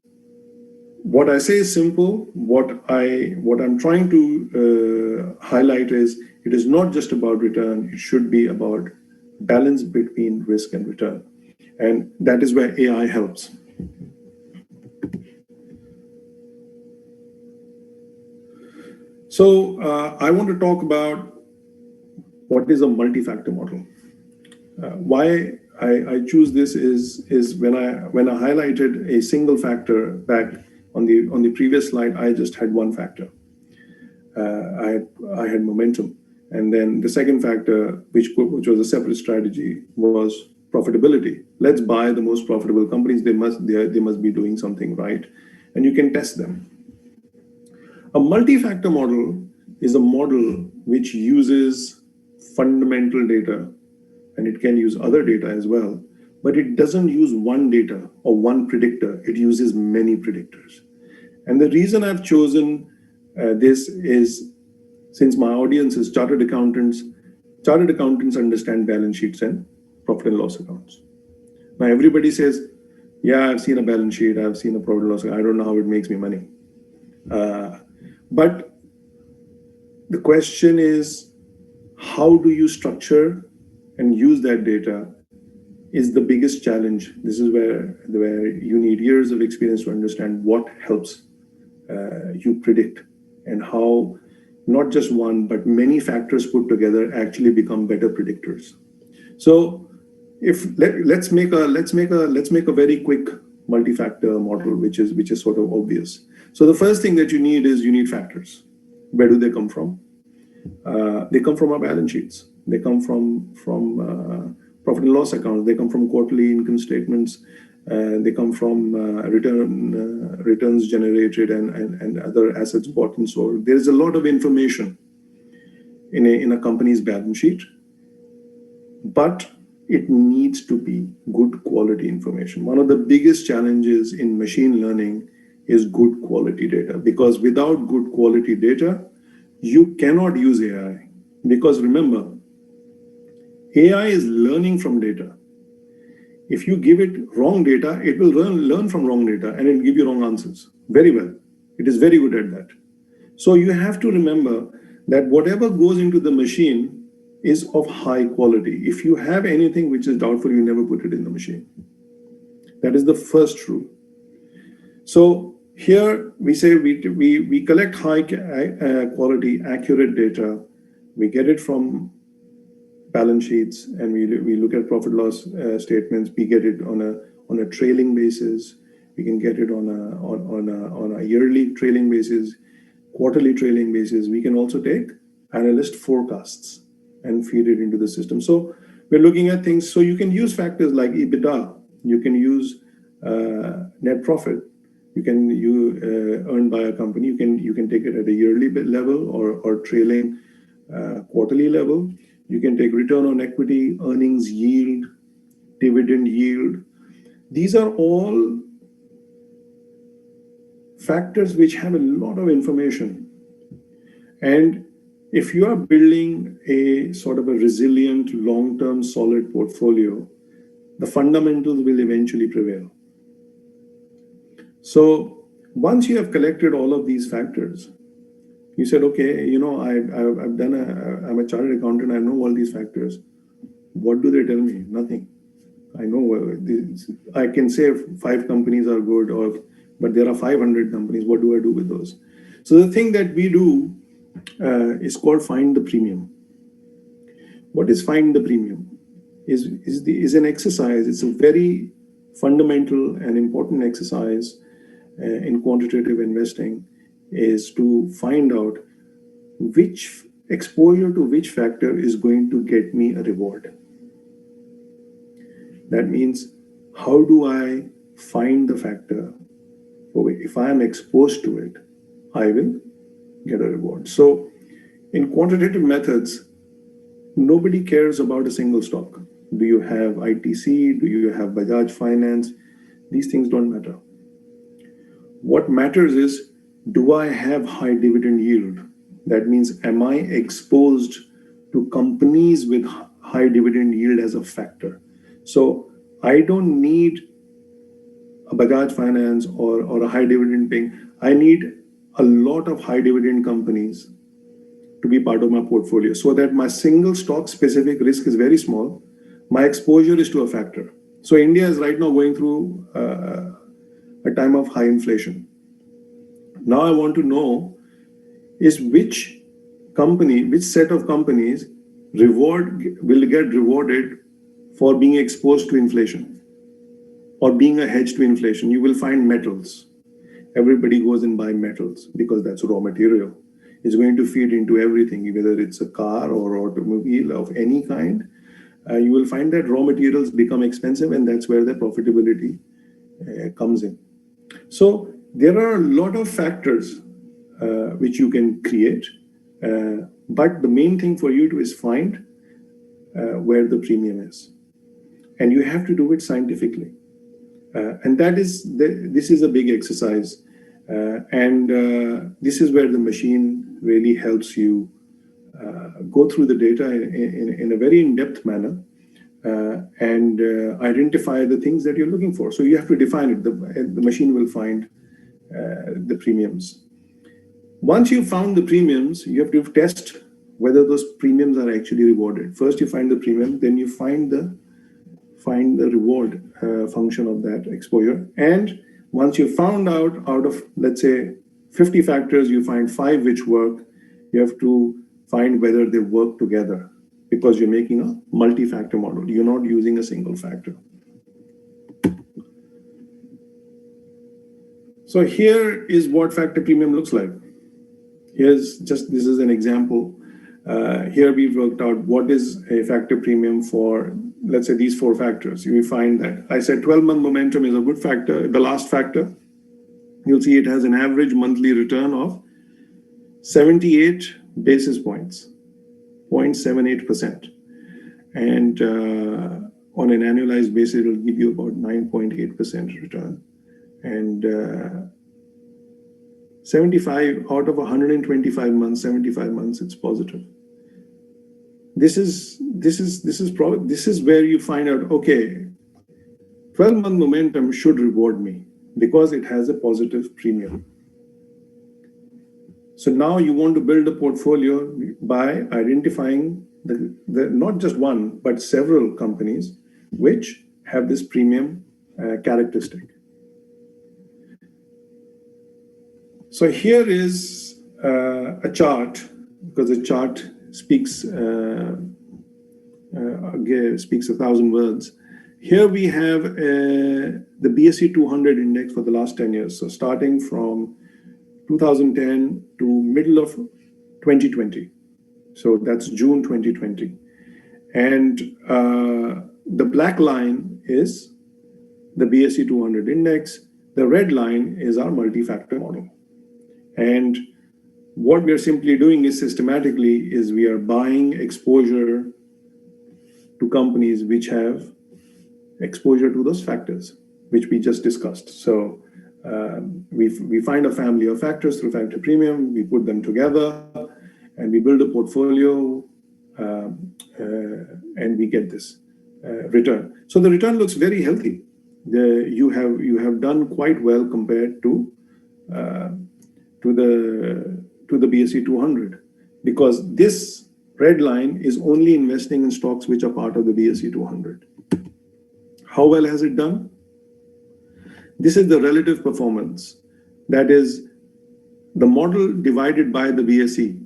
what I say is simple. What I'm trying to highlight is it is not just about return. It should be about balance between risk and return. And that is where AI helps. So I want to talk about what is a multi-factor model. Why I choose this is when I highlighted a single factor back on the previous slide, I just had one factor. I had momentum, and then the second factor, which was a separate strategy, was profitability. Let's buy the most profitable companies. They must be doing something right, and you can test them. A multi-factor model is a model which uses fundamental data, and it can use other data as well, but it doesn't use one data or one predictor. It uses many predictors. And the reason I've chosen this is, since my audience is chartered accountants understand balance sheets and profit and loss accounts. Now everybody says, yeah, I've seen a balance sheet, I've seen a profit and loss account, I don't know how it makes me money. But the question is, how do you structure and use that data is the biggest challenge. This is where you need years of experience to understand what helps you predict and how not just one, but many factors put together actually become better predictors. So let's make a very quick multi-factor model, which is sort of obvious. So the first thing that you need factors. Where do they come from? They come from our balance sheets. They come from profit and loss accounts. They come from quarterly income statements. They come from returns generated and other assets bought and sold. There is a lot of information in a company's balance sheet, but it needs to be good quality information. One of the biggest challenges in machine learning is good quality data, because without good quality data, you cannot use AI. Because remember, AI is learning from data. If you give it wrong data, it will learn from wrong data and it will give you wrong answers very well. It is very good at that. So you have to remember that whatever goes into the machine is of high quality. If you have anything which is doubtful, you never put it in the machine. That is the first rule. So here we say we collect high quality, accurate data. We get it from balance sheets, and we look at profit loss statements. We get it on a trailing basis. We can get it on a yearly trailing basis, quarterly trailing basis. We can also take analyst forecasts and feed it into the system. So we're looking at things. So you can use factors like EBITDA. You can use net profit. You can earned by a company. You can take it at a yearly level or trailing quarterly level. You can take return on equity, earnings yield, dividend yield. These are all factors which have a lot of information. And if you are building a sort of a resilient, long-term, solid portfolio, the fundamentals will eventually prevail. So once you have collected all of these factors, you said, okay, I'm a chartered accountant, I know all these factors. What do they tell me? Nothing. I know I can say 5 companies are good, but there are 500 companies. What do I do with those? So the thing that we do is called find the premium. What is find the premium? Is an exercise. It's a very fundamental and important exercise in quantitative investing, is to find out which exposure to which factor is going to get me a reward. That means, how do I find the factor? If I am exposed to it, I will get a reward. So in quantitative methods, nobody cares about a single stock. Do you have ITC? Do you have Bajaj Finance? These things don't matter. What matters is, do I have high dividend yield? That means, am I exposed to companies with high dividend yield as a factor? So I don't need a Bajaj Finance or a high dividend paying. I need a lot of high dividend companies to be part of my portfolio, so that my single stock specific risk is very small. My exposure is to a factor. So India is right now going through a time of high inflation. Now I want to know is which set of companies will get rewarded for being exposed to inflation or being a hedge to inflation. You will find metals. Everybody goes and buy metals because that's raw material. It's going to feed into everything, whether it's a car or automobile of any kind. You will find that raw materials become expensive, and that's where the profitability comes in. So there are a lot of factors which you can create, but the main thing for you to is find where the premium is, and you have to do it scientifically. And this is a big exercise, and this is where the machine really helps you go through the data in a very in-depth manner and identify the things that you're looking for. So you have to define it. The machine will find the premiums. Once you've found the premiums, you have to test whether those premiums are actually rewarded. First, you find the premium, then you find the reward function of that exposure. And once you found out of, let's say, 50 factors, you find 5 which work. You have to find whether they work together. because you're making a multi-factor model. You're not using a single factor. So here is what factor premium looks like. This is an example. Here we've worked out what is a factor premium for, let's say, these 4 factors. You will find that I said 12-month momentum is a good factor. The last factor, you'll see it has an average monthly return of 78 basis points, 0.78%. And on an annualized basis, it will give you about 9.8% return. And 75 out of 125 months, 75 months, it's positive. This is where you find out, okay, 12-month momentum should reward me because it has a positive premium. So now you want to build a portfolio by identifying the not just one, but several companies which have this premium characteristic. So here is a chart, because the chart speaks 1,000 words. Here we have the BSE 200 index for the last 10 years. So starting from 2010 to middle of 2020. So that's June 2020. And the black line is the BSE 200 index. The red line is our multi-factor model. And what we are simply doing is systematically is we are buying exposure to companies which have exposure to those factors, which we just discussed. So we find a family of factors through factor premium, we put them together, and we build a portfolio, and we get this return. So the return looks very healthy. You have done quite well compared to the BSE 200, because this red line is only investing in stocks which are part of the BSE 200. How well has it done? This is the relative performance. That is the model divided by the BSE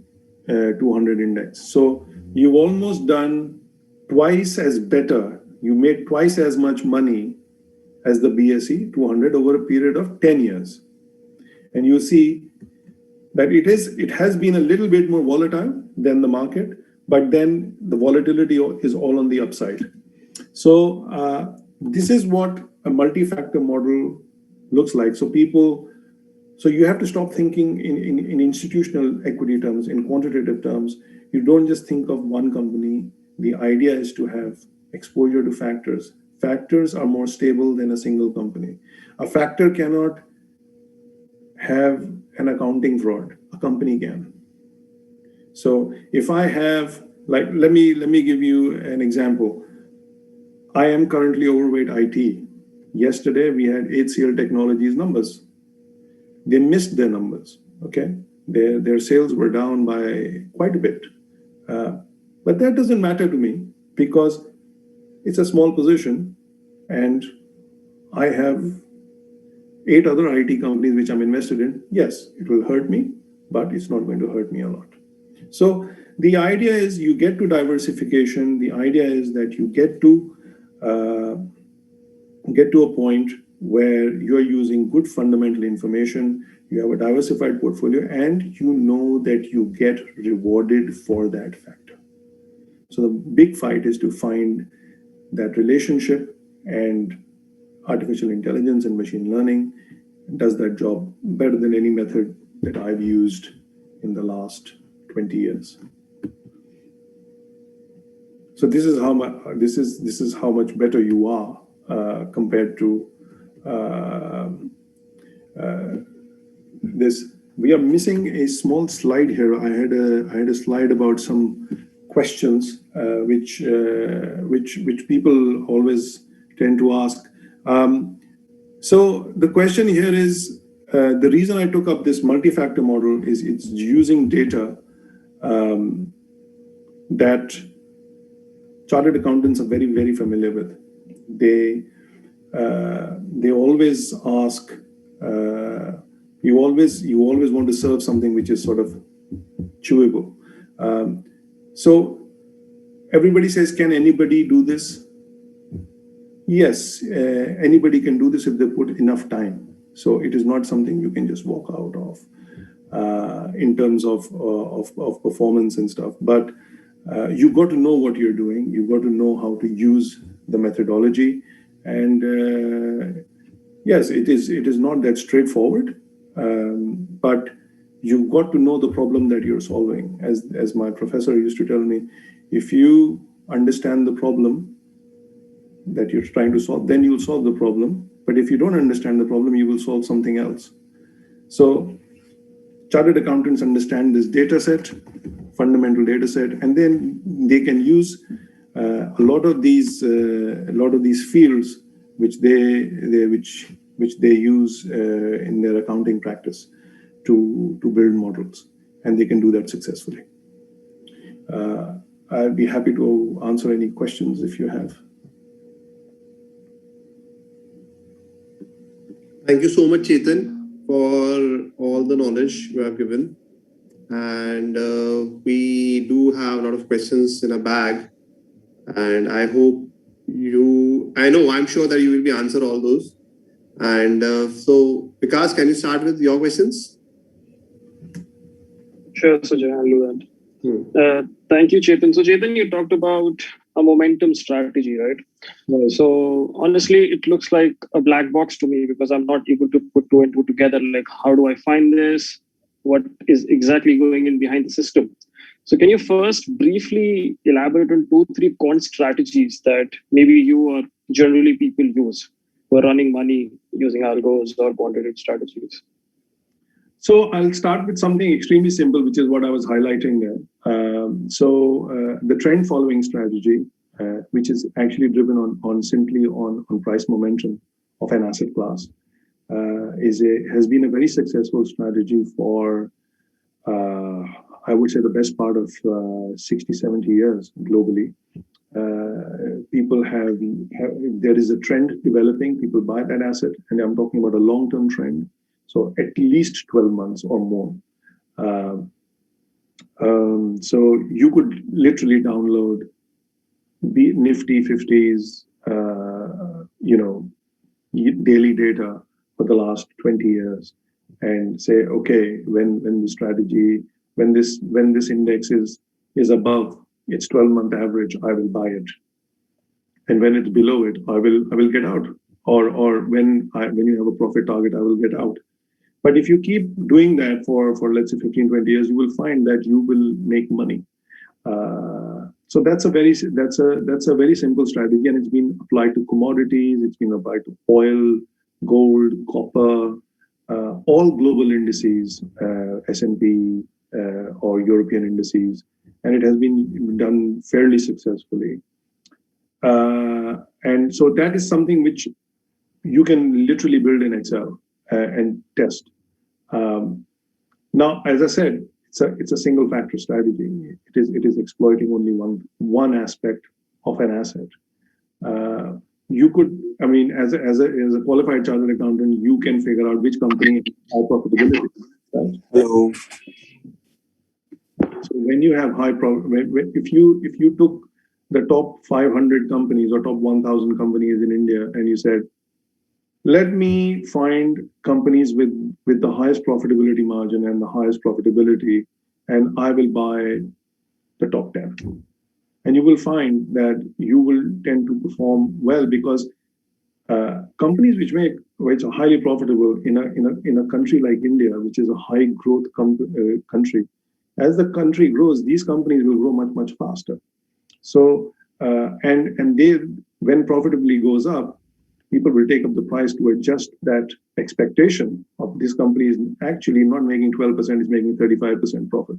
200 index. So you've almost done twice as better. You made twice as much money as the BSE 200 over a period of 10 years. And you see that it has been a little bit more volatile than the market, but then the volatility is all on the upside. So this is what a multi-factor model looks like. So you have to stop thinking in institutional equity terms, in quantitative terms. You don't just think of one company. The idea is to have exposure to factors. Factors are more stable than a single company. A factor cannot have an accounting fraud. A company can. So if I have, like, let me give you an example. I am currently overweight IT. Yesterday we had HCL Technologies numbers. They missed their numbers. Okay, their sales were down by quite a bit, but that doesn't matter to me because it's a small position, and I have 8 other IT companies which I'm invested in. Yes, it will hurt me, but it's not going to hurt me a lot. So the idea is you get to diversification. The idea is that you get to a point where you're using good fundamental information, you have a diversified portfolio, and you know that you get rewarded for that factor. So the big fight is to find that relationship, and artificial intelligence and machine learning does that job better than any method that I've used in the last 20 years. So this is how much better you are compared to this. We are missing a small slide here. I had a slide about some questions which people always tend to ask. So the question here is, the reason I took up this multi-factor model is it's using data that chartered accountants are very, very familiar with. They always ask, you always want to serve something which is sort of chewable. So everybody says, can anybody do this? Yes, anybody can do this if they put enough time. So it is not something you can just walk out of in terms of performance and stuff. But you've got to know what you're doing. You've got to know how to use the methodology. And yes, it is not that straightforward, but you've got to know the problem that you're solving. As my professor used to tell me, if you understand the problem that you're trying to solve, then you'll solve the problem. But if you don't understand the problem, you will solve something else. So chartered accountants understand this data set, fundamental data set, and then they can use a lot of these fields which they use in their accounting practice to build models, and they can do that successfully. I'd be happy to answer any questions if you have. Thank you so much, Chetan, for all the knowledge you have given. And we do have a lot of questions in a bag. And I hope I'm sure that you will be answer all those. And so, Vikas, can you start with your questions? Sure, Sujay, I'll do that. Thank you, Chetan. So, Chetan, you talked about a momentum strategy, right? So, honestly, it looks like a black box to me because I'm not able to put two and two together. Like, how do I find this? What is exactly going in behind the system? So, can you first briefly elaborate on 2-3 quant strategies that maybe you or generally people use who are running money using algos or quantitative strategies? So I'll start with something extremely simple, which is what I was highlighting there. The trend following strategy, which is actually driven simply on price momentum of an asset class, has been a very successful strategy for, I would say, the best part of 60, 70 years globally. People there is a trend developing, people buy that asset, and I'm talking about a long-term trend. So at least 12 months or more. So you could literally download the Nifty 50s, daily data for the last 20 years, and say, okay, when this index is above its 12-month average, I will buy it, and when it's below it, I will get out, or when you have a profit target, I will get out. But if you keep doing that for let's say 15, 20 years, you will find that you will make money. So that's a very simple strategy, and it's been applied to commodities. It's been applied to oil, gold, copper, all global indices, S&P or European indices, and it has been done fairly successfully. And so that is something which you can literally build in Excel and test. Now, as I said, it's a single factor strategy. It is exploiting only one aspect of an asset. You could, as a qualified chartered accountant, you can figure out which company has high profitability. Right? Hello. So when you have if you took the top 500 companies or top 1,000 companies in India and you said, let me find companies with the highest profitability margin and the highest profitability, and I will buy the top 10. And you will find that you will tend to perform well because companies which are highly profitable in a country like India, which is a high growth country, as the country grows, these companies will grow much faster. So and they, when profitability goes up, people will take up the price to adjust that expectation of this company is actually not making 12%, it's making 35% profit.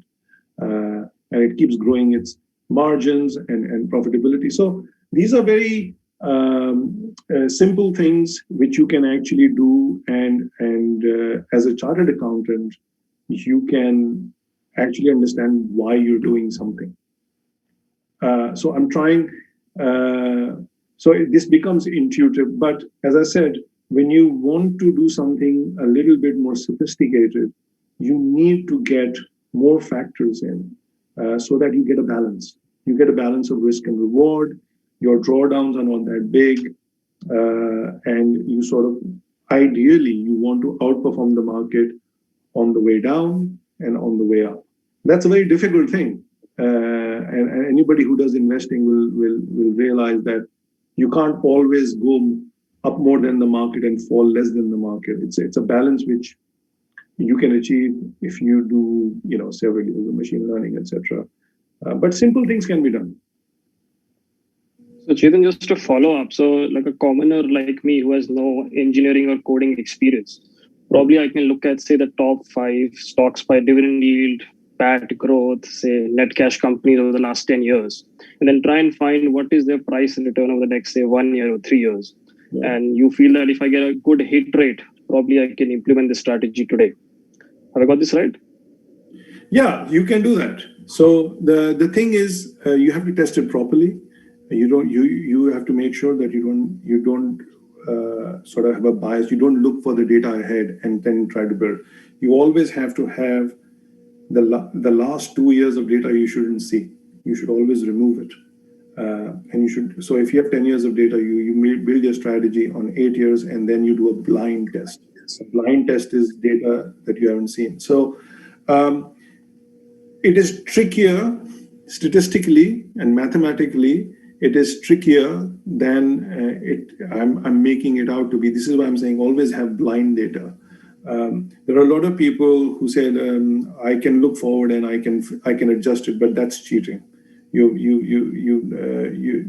And it keeps growing its margins and profitability. So these are very simple things which you can actually do. And as a chartered accountant, you can actually understand why you're doing something. So I'm trying... So this becomes intuitive, but as I said, when you want to do something a little bit more sophisticated, you need to get more factors in so that you get a balance. You get a balance of risk and reward. Your drawdowns are not that big, and you sort of ideally you want to outperform the market on the way down and on the way up. That's a very difficult thing, and anybody who does investing will realize that you can't always go up more than the market and fall less than the market. It's a balance which you can achieve if you do several years of machine learning, etc. But simple things can be done. So Chetan, just to follow up, so like a commoner like me who has no engineering or coding experience, probably I can look at, say, the top 5 stocks by dividend yield, PAT growth, say net cash companies over the last 10 years, and then try and find what is their price in return over the next, say, 1 year or 3 years. Yeah. And you feel that if I get a good hit rate, probably I can implement this strategy today. Have I got this right? Yeah, you can do that. So the thing is, you have to test it properly. You have to make sure that you don't sort of have a bias. You don't look for the data ahead and then try to build. You always have to have the last 2 years of data you shouldn't see. You should always remove it. And you should. So if you have 10 years of data, you may build your strategy on 8 years, and then you do a blind test. A blind test is data that you haven't seen. So it is trickier statistically and mathematically. It is trickier than I'm making it out to be. This is why I'm saying always have blind data. There are a lot of people who said I can look forward and I can adjust it, but that's cheating.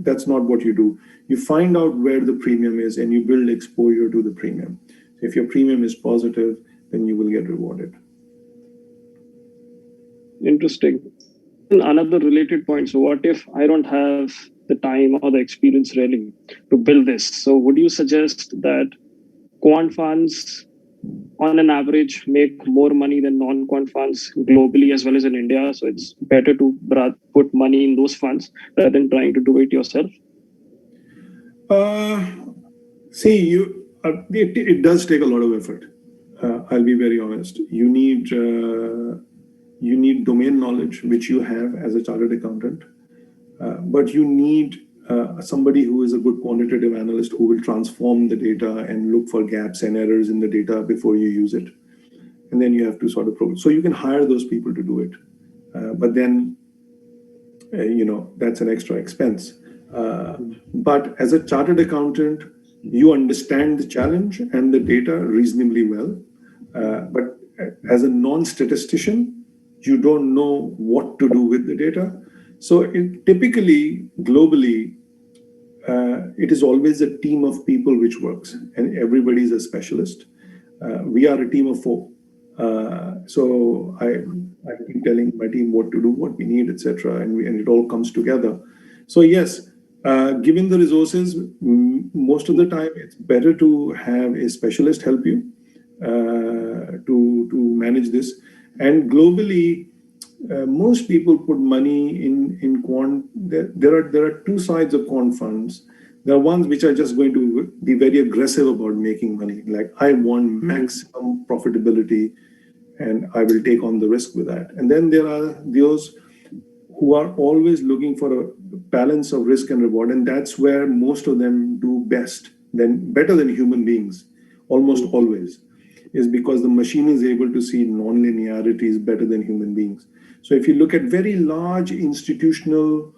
That's not what you do. You find out where the premium is and you build exposure to the premium. If your premium is positive, then you will get rewarded. Interesting. And another related point. So what if I don't have the time or the experience really to build this? So would you suggest that quant funds on an average make more money than non-quant funds globally as well as in India? So it's better to put money in those funds rather than trying to do it yourself? It does take a lot of effort. I'll be very honest. You need domain knowledge, which you have as a chartered accountant, but you need somebody who is a good quantitative analyst who will transform the data and look for gaps and errors in the data before you use it. And then you have to sort of prove it. So you can hire those people to do it. But then, that's an extra expense. But as a chartered accountant, you understand the challenge and the data reasonably well. But as a non-statistician, you don't know what to do with the data. So typically, globally, it is always a team of people which works, and everybody is a specialist. We are a team of 4. So I keep telling my team what to do, what we need, etc., and it all comes together. So yes, given the resources, most of the time it's better to have a specialist help you to manage this. And globally, most people put money in quant. There are 2 sides of quant funds. There are ones which are just going to be very aggressive about making money. Like, I want maximum profitability and I will take on the risk with that. And then there are those who are always looking for a balance of risk and reward. And that's where most of them do better than human beings, almost always, is because the machine is able to see non-linearities better than human beings. So if you look at very large institutional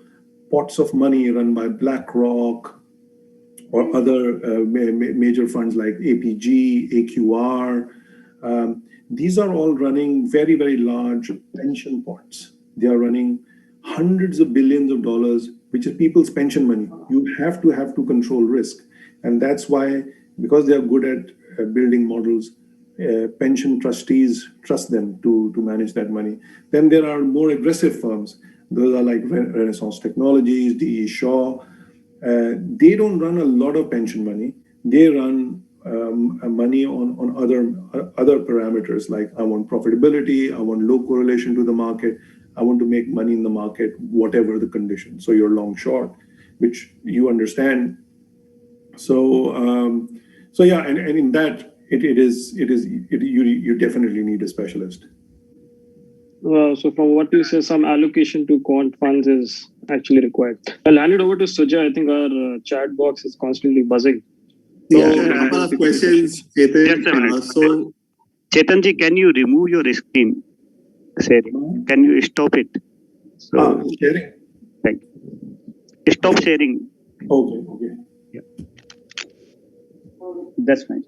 pots of money run by BlackRock or other major funds like APG, AQR, these are all running very, very large pension pots. They are running hundreds of billions of dollars, which is people's pension money. You have to control risk. And that's why, because they are good at building models, pension trustees trust them to manage that money. Then there are more aggressive firms. Those are like Renaissance Technologies, D.E. Shaw. They don't run a lot of pension money. They run money on other parameters, like I want profitability, I want low correlation to the market, I want to make money in the market, whatever the condition. So you're long short, which you understand. So yeah, and in that, you definitely need a specialist. So from what you say, some allocation to quant funds is actually required. I'll hand it over to Sujay. I think our chat box is constantly buzzing. So, Yeah, a couple of questions, Chetan. just a minute. So, Chetanji, can you remove your screen sharing? Can you stop it? So, Sharing. thank you. Stop sharing. Okay. Yeah. That's fine.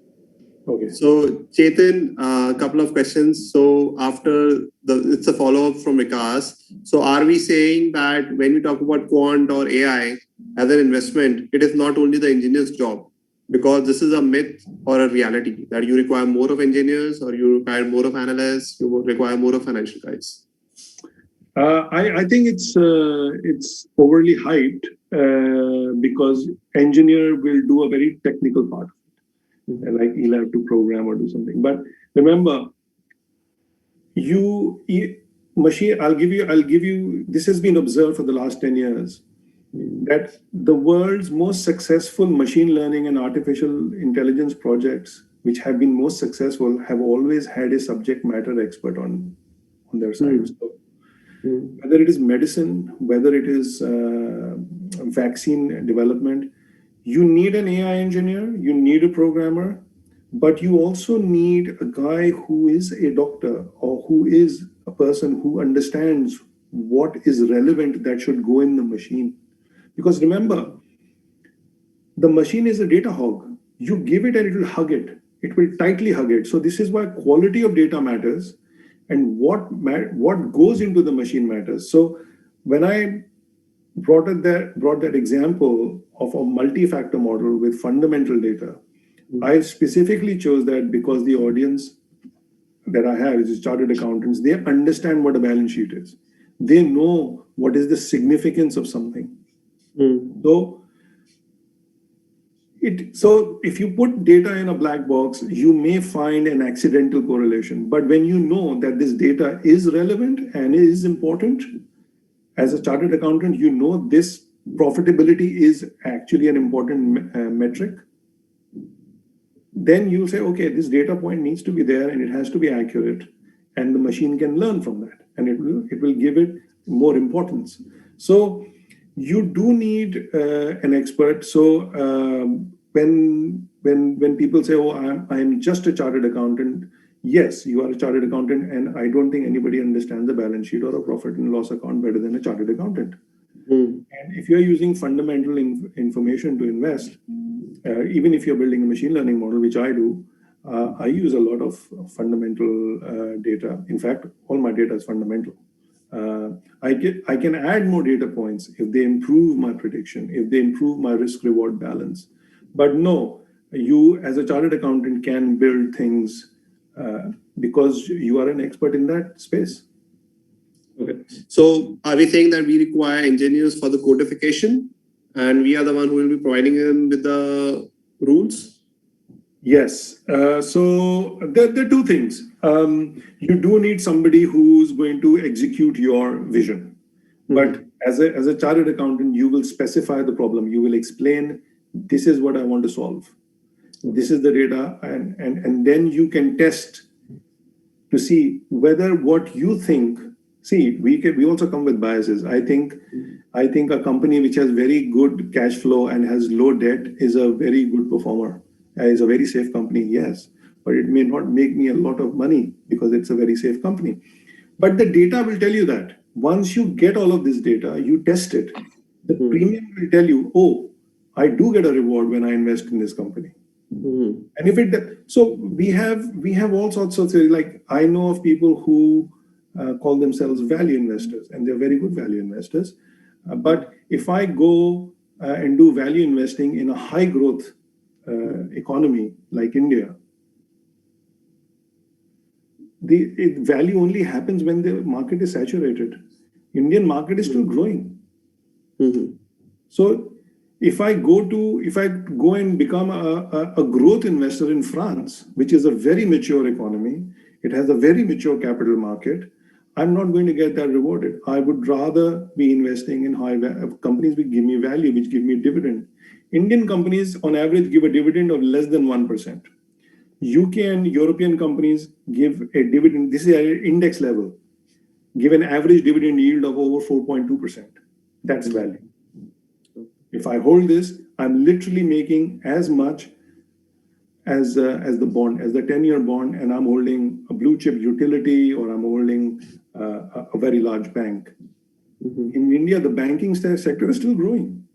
Okay. So, Chetan, a couple of questions. So, it's a follow-up from Vikas. So, are we saying that when we talk about quant or AI as an investment, it is not only the engineer's job? Because this is a myth or a reality that you require more of engineers or you require more of analysts, you require more of financial guys. I think it's overly hyped because engineer will do a very technical part. Like he'll have to program or do something. But remember, I'll give you, this has been observed for the last 10 years, that the world's most successful machine learning and artificial intelligence projects, which have been most successful, have always had a subject matter expert on their side. So, whether it is medicine, whether it is vaccine development, you need an AI engineer, you need a programmer, but you also need a guy who is a doctor or who is a person who understands what is relevant that should go in the machine. Because remember, the machine is a data hog. You give it and it will hug it. It will tightly hug it. So this is why quality of data matters and what goes into the machine matters. So when I brought that example of a multi-factor model with fundamental data, I specifically chose that because the audience that I have is chartered accountants. They understand what a balance sheet is. They know what is the significance of something. So if you put data in a black box, you may find an accidental correlation. But when you know that this data is relevant and is important, as a chartered accountant, you know this profitability is actually an important metric. Then you'll say, okay, this data point needs to be there and it has to be accurate, and the machine can learn from that, and it will give it more importance. So you do need an expert. So when people say, oh, I'm just a chartered accountant, yes, you are a chartered accountant, and I don't think anybody understands the balance sheet or a profit and loss account better than a chartered accountant. And if you're using fundamental information to invest, even if you're building a machine learning model, which I do, I use a lot of fundamental data. In fact, all my data is fundamental. I can add more data points if they improve my prediction, if they improve my risk-reward balance. But no, you as a chartered accountant can build things because you are an expert in that space. Okay. So are we saying that we require engineers for the codification and we are the one who will be providing them with the rules? Yes. So there are two things. You do need somebody who's going to execute your vision. But as a chartered accountant, you will specify the problem. You will explain, this is what I want to solve. This is the data. And then you can test to see whether what you think. See, we also come with biases. I think a company which has very good cash flow and has low debt is a very good performer. Is a very safe company, yes, but it may not make me a lot of money because it's a very safe company. But the data will tell you that. Once you get all of this data, you test it. The premium will tell you, oh, I do get a reward when I invest in this company. And so we have all sorts of things. Like I know of people who call themselves value investors, and they're very good value investors. But if I go and do value investing in a high growth economy like India, the value only happens when the market is saturated. Indian market is still growing. So if I go and become a growth investor in France, which is a very mature economy, it has a very mature capital market, I'm not going to get that rewarded. I would rather be investing in companies which give me value, which give me dividend. Indian companies on average give a dividend of less than 1%. UK and European companies give a dividend, this is at an index level. give an average dividend yield of over 4.2%. That's value. If I hold this, I'm literally making as much as the bond, as the 10-year bond, and I'm holding a blue chip utility, or I'm holding a very large bank. In India, the banking sector is still growing.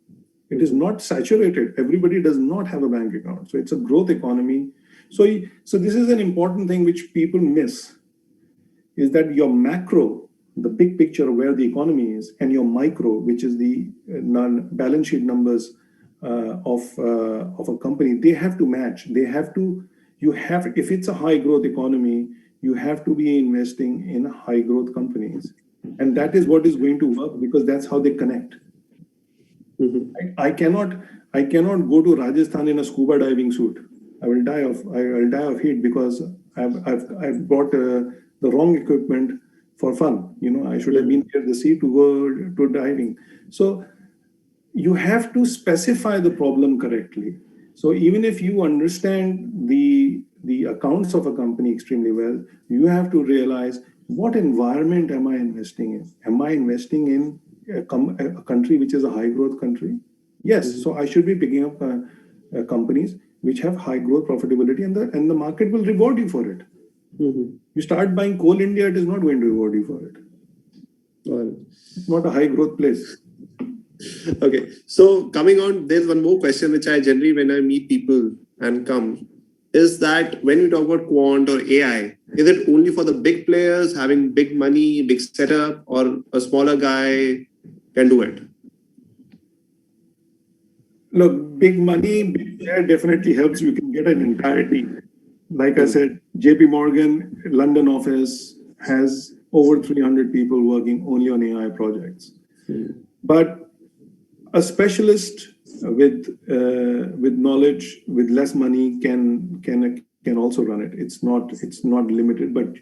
It is not saturated. Everybody does not have a bank account. So it's a growth economy. So this is an important thing which people miss, is that your macro, the big picture of where the economy is, and your micro, which is the balance sheet numbers of a company, they have to match. If it's a high growth economy, you have to be investing in high growth companies. And that is what is going to work, because that's how they connect. I cannot go to Rajasthan in a scuba diving suit. I will die of heat because I've bought the wrong equipment for fun. I should have been near the sea to go to diving. So you have to specify the problem correctly. So even if you understand the accounts of a company extremely well, you have to realize, what environment am I investing in? Am I investing in a country which is a high growth country? Yes. So I should be picking up companies which have high growth profitability, and the market will reward you for it. You start buying Coal India, it is not going to reward you for it. It's not a high growth place. Okay. So coming on, there's one more question which I generally, when I meet people and come, is that when you talk about quant or AI, is it only for the big players having big money, big setup, or a smaller guy can do it? Look, big money, big player definitely helps. You can get an entire team. Like I said, JP Morgan London office has over 300 people working only on AI projects. But a specialist with knowledge, with less money, can also run it. It's not limited, but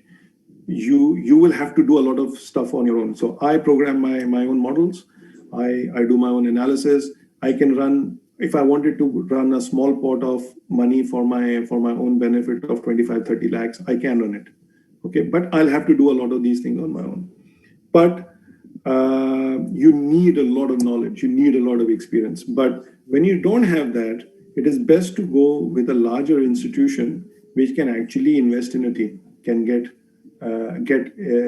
you will have to do a lot of stuff on your own. So I program my own models. I do my own analysis. I can run, if I wanted to run a small pot of money for my own benefit of 25-30 lakhs, I can run it. Okay, but I'll have to do a lot of these things on my own. But you need a lot of knowledge, you need a lot of experience. But when you don't have that, it is best to go with a larger institution which can actually invest in a team, can get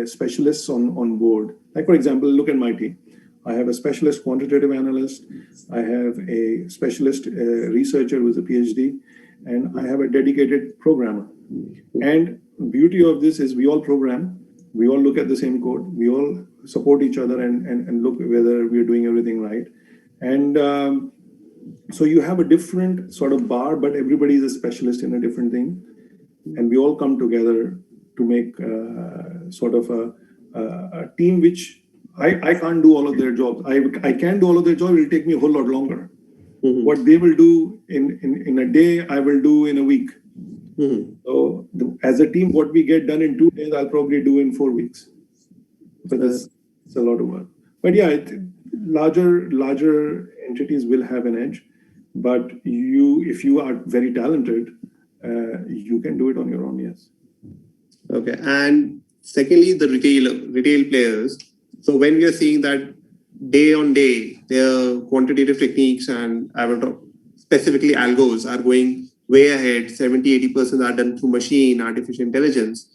specialists on board. Like, for example, look at my team. I have a specialist quantitative analyst, I have a specialist researcher who's a PhD, and I have a dedicated programmer. And the beauty of this is we all program, we all look at the same code, we all support each other and look whether we're doing everything right. And so you have a different sort of bar, but everybody is a specialist in a different thing. And we all come together to make sort of a team which I can't do all of their jobs. I can do all of their jobs, it will take me a whole lot longer. What they will do in a day, I will do in a week. So as a team, what we get done in 2 days, I'll probably do in 4 weeks. So it's a lot of work. But yeah, larger entities will have an edge. But if you are very talented, you can do it on your own, yes. Okay. And secondly, the retail players. So when we are seeing that day on day, their quantitative techniques and I will talk specifically algos are going way ahead. 70-80% are done through machine, artificial intelligence.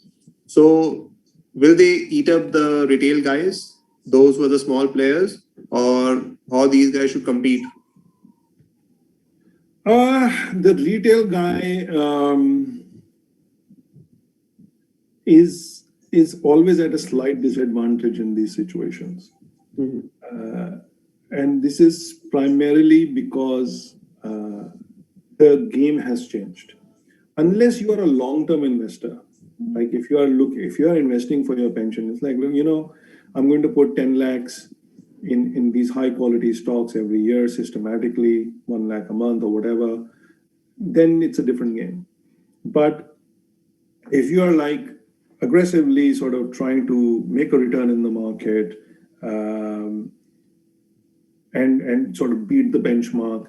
So will they eat up the retail guys, those who are the small players, or how these guys should compete? The retail guy is always at a slight disadvantage in these situations. And this is primarily because the game has changed. Unless you are a long-term investor, like if you are investing for your pension, it's like, I'm going to put 10 lakhs in these high quality stocks every year systematically, 1 lakh a month or whatever, then it's a different game. But if you are like aggressively sort of trying to make a return in the market and sort of beat the benchmark,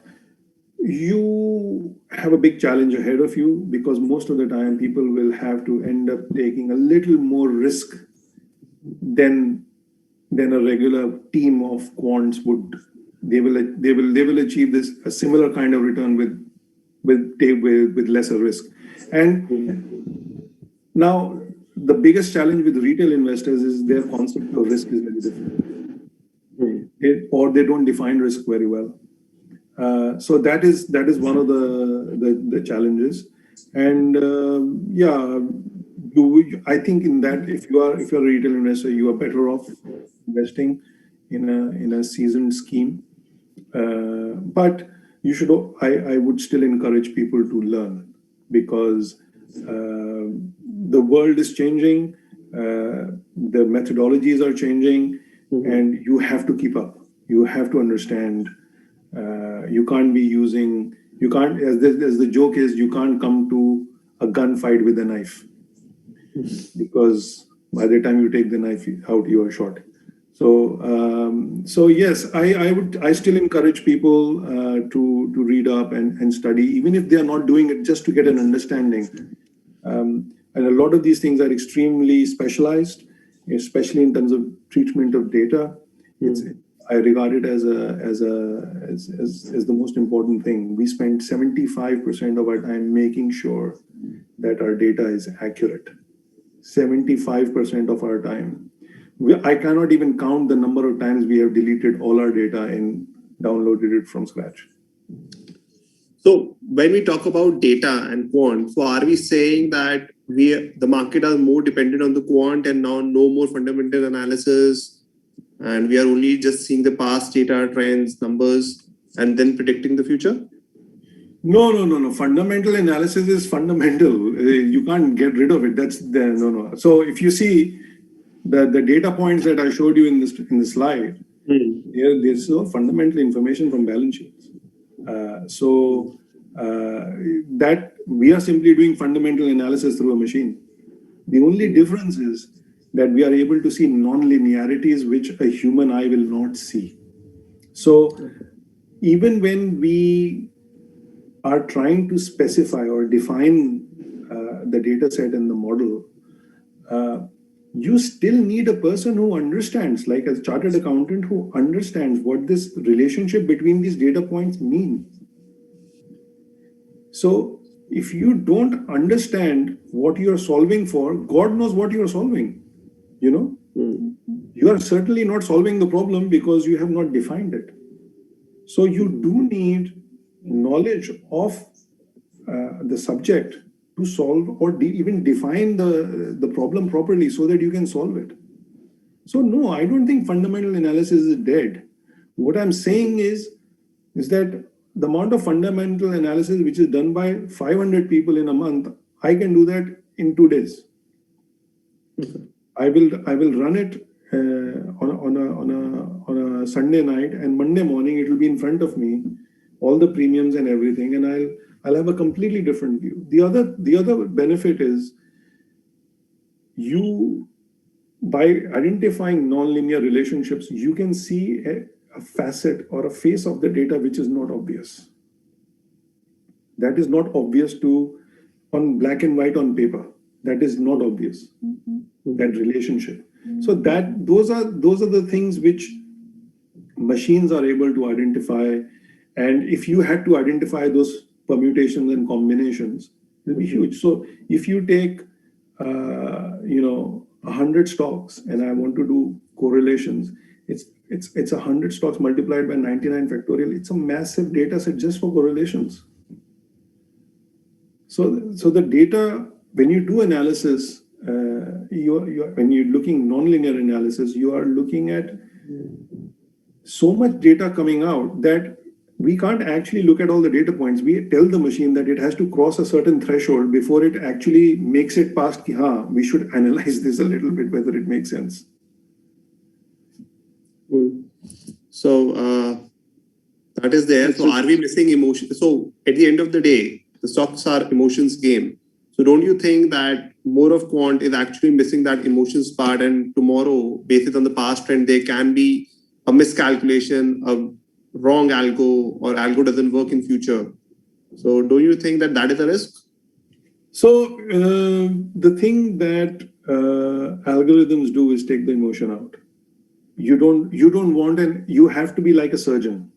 you have a big challenge ahead of you, because most of the time people will have to end up taking a little more risk then a regular team of quants they will achieve a similar kind of return with lesser risk. And now the biggest challenge with retail investors is their concept of risk is very different, or they don't define risk very well. So that is one of the challenges. And I think in that if you're a retail investor, you are better off investing in a seasoned scheme. But you should. I would still encourage people to learn, because the world is changing, the methodologies are changing, and you have to keep up. You have to understand. You can't be using. You can't, as the joke is, you can't come to a gunfight with a knife, because by the time you take the knife out, you are shot. So yes, I still encourage people to read up and study, even if they are not doing it, just to get an understanding. And a lot of these things are extremely specialized, especially in terms of treatment of data. I regard it as the most important thing. We spend 75% of our time making sure that our data is accurate. 75% of our time. I cannot even count the number of times we have deleted all our data and downloaded it from scratch. So when we talk about data and quant, so are we saying that the market are more dependent on the quant and now no more fundamental analysis, and we are only just seeing the past data, trends, numbers, and then predicting the future? No. Fundamental analysis is fundamental. You can't get rid of it. No. So if you see the data points that I showed you in the slide, there's no fundamental information from balance sheets. So that we are simply doing fundamental analysis through a machine. The only difference is that we are able to see non-linearities which a human eye will not see. So even when we are trying to specify or define the data set and the model, you still need a person who understands, like a chartered accountant who understands what this relationship between these data points means. So if you don't understand what you're solving for, God knows what you're solving, you know? You are certainly not solving the problem because you have not defined it. So you do need knowledge of the subject to solve or even define the problem properly so that you can solve it. So no, I don't think fundamental analysis is dead. What I'm saying is that the amount of fundamental analysis which is done by 500 people in a month, I can do that in 2 days. I will run it on a Sunday night, and Monday morning it will be in front of me, all the premiums and everything, and I'll have a completely different view. The other benefit is you, by identifying nonlinear relationships, you can see a facet or a face of the data which is not obvious. That is not obvious on black and white on paper. That is not obvious. That relationship. So those are the things which machines are able to identify. And if you had to identify those permutations and combinations, it'll be huge. So if you take 100 stocks and I want to do correlations, it's 100 stocks multiplied by 99 factorial. It's a massive data set just for correlations. So the data, when you do analysis, when you're looking nonlinear analysis, you are looking at so much data coming out that we can't actually look at all the data points. We tell the machine that it has to cross a certain threshold before it actually makes it past, we should analyze this a little bit, whether it makes sense. So that is there. So are we missing emotion? So at the end of the day, the stocks are emotions game. So don't you think that more of quant is actually missing that emotions part, and tomorrow, based on the past trend, there can be a miscalculation, a wrong algo, or algo doesn't work in future? So do you think that is a risk? So the thing that algorithms do is take the emotion out. You don't want you have to be like a surgeon.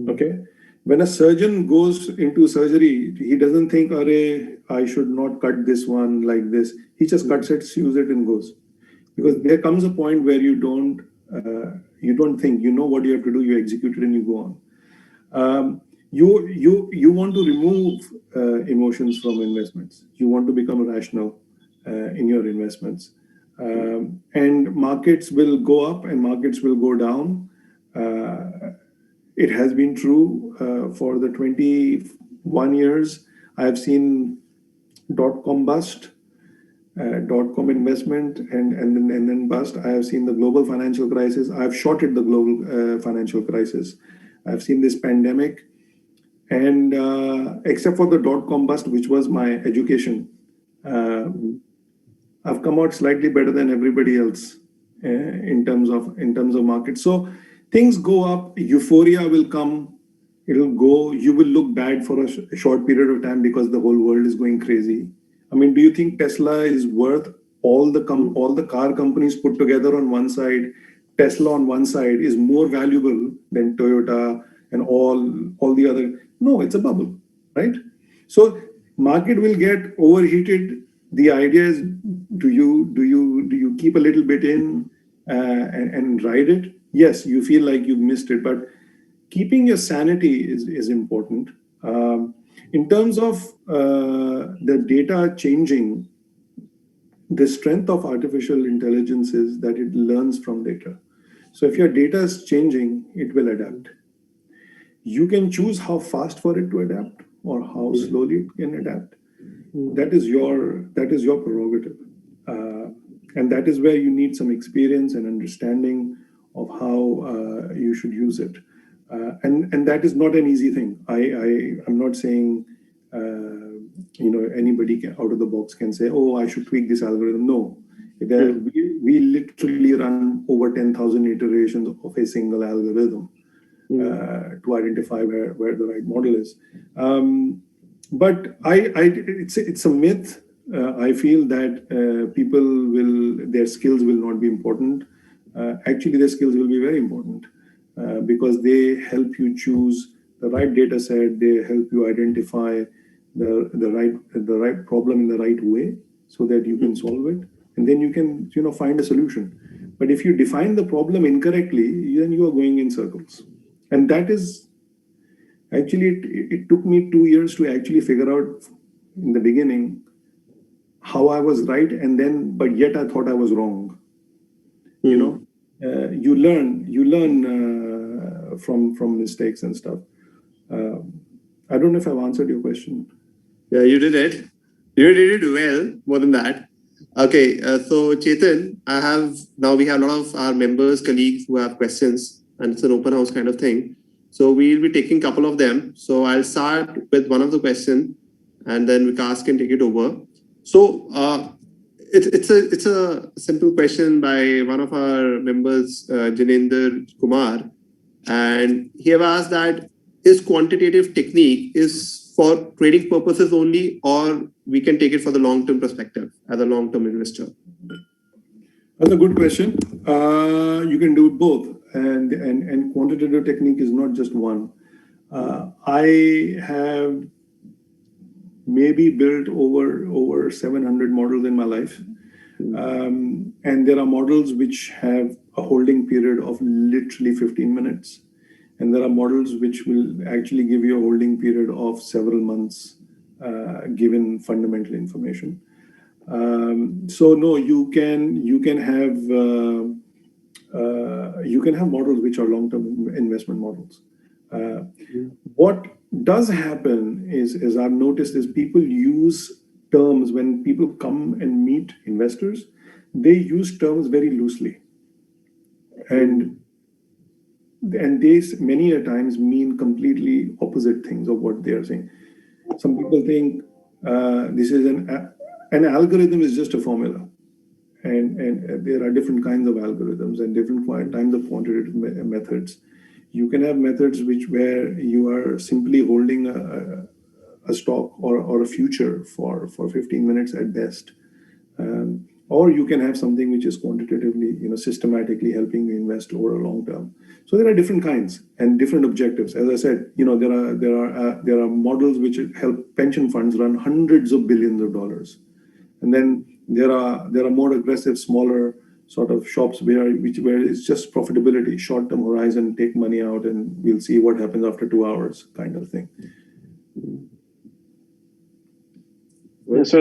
Okay? When a surgeon goes into surgery, he doesn't think, I should not cut this one like this. He just cuts it, sews it, and goes. Because there comes a point where you don't think, you know what you have to do, you execute it and you go on. You want to remove emotions from investments. You want to become rational in your investments. And markets will go up and markets will go down. It has been true for the 21 years. I have seen .com bust, .com investment, and then bust. I have seen the global financial crisis. I have shorted the global financial crisis. I've seen this pandemic. And except for the .com bust, which was my education, I've come out slightly better than everybody else in terms of market. So things go up, euphoria will come, it'll go. You will look bad for a short period of time because the whole world is going crazy. I mean, do you think Tesla is worth all the car companies put together on one side? Tesla on one side is more valuable than Toyota and all the other. No, it's a bubble, right? So market will get overheated. The idea is, do you keep a little bit in and ride it? Yes, you feel like you've missed it, but keeping your sanity is important. In terms of the data changing, the strength of artificial intelligence is that it learns from data. So if your data is changing, it will adapt. You can choose how fast for it to adapt or how slowly it can adapt. That is your prerogative. And that is where you need some experience and understanding of how you should use it. And that is not an easy thing. I'm not saying anybody out of the box can say, oh, I should tweak this algorithm. No. We literally run over 10,000 iterations of a single algorithm to identify where the right model is. But it's a myth. I feel that their skills will not be important. Actually, their skills will be very important because they help you choose the right data set. They help you identify the right problem in the right way so that you can solve it, and then you can find a solution. But if you define the problem incorrectly, then you are going in circles, and that is. Actually, it took me 2 years to actually figure out in the beginning how I was right, but yet I thought I was wrong. You learn from mistakes and stuff. I don't know if I've answered your question. Yeah, you did it. You did it well. More than that. Okay, so Chetan, we have a lot of our members, colleagues who have questions, and it's an open house kind of thing. So we'll be taking a couple of them. So I'll start with one of the questions, and then Vikas can take it over. So it's a simple question by one of our members, Janender Kumar, and he have asked that is quantitative technique is for trading purposes only, or we can take it for the long-term perspective as a long-term investor? That's a good question. You can do both. And quantitative technique is not just one. I have maybe built over 700 models in my life. And there are models which have a holding period of literally 15 minutes. And there are models which will actually give you a holding period of several months, given fundamental information. So no, you can have models which are long-term investment models. What does happen is I've noticed is people use terms when people come and meet investors, they use terms very loosely, and they many a times mean completely opposite things of what they are saying. Some people think this is an algorithm is just a formula. And there are different kinds of algorithms and different kinds of quantitative methods. You can have methods where you are simply holding a stock or a future for 15 minutes at best. or you can have something which is quantitatively, systematically helping you invest over a long term. So there are different kinds and different objectives. As I said, there are models which help pension funds run hundreds of billions of dollars, and then there are more aggressive, smaller sort of shops where it's just profitability, short-term horizon, take money out, and we'll see what happens after 2 hours, kind of thing. Yeah, so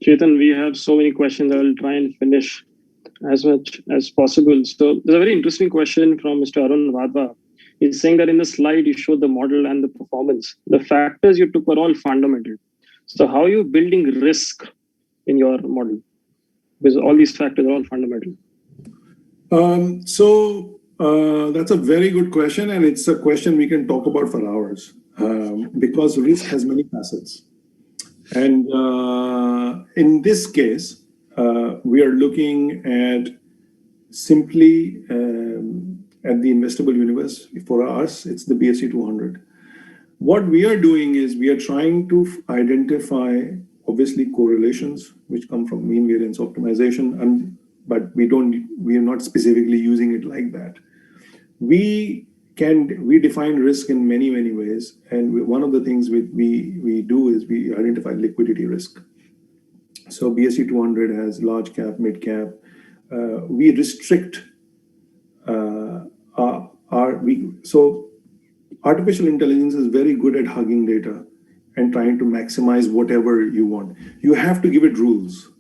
Chetan, we have so many questions. I will try and finish as much as possible. So there's a very interesting question from Mr. Arun Vadva. He's saying that in the slide you showed the model and the performance. The factors you took were all fundamental. So how are you building risk in your model? Because all these factors are all fundamental. That's a very good question, and it's a question we can talk about for hours, because risk has many facets. And in this case, we are looking at simply at the investable universe. For us, it's the BSE 200. What we are doing is we are trying to identify, obviously, correlations which come from mean variance optimization, but we are not specifically using it like that. We define risk in many ways, and one of the things we do is we identify liquidity risk. So BSE 200 has large cap, mid cap. We restrict so artificial intelligence is very good at hugging data and trying to maximize whatever you want. You have to give it rules.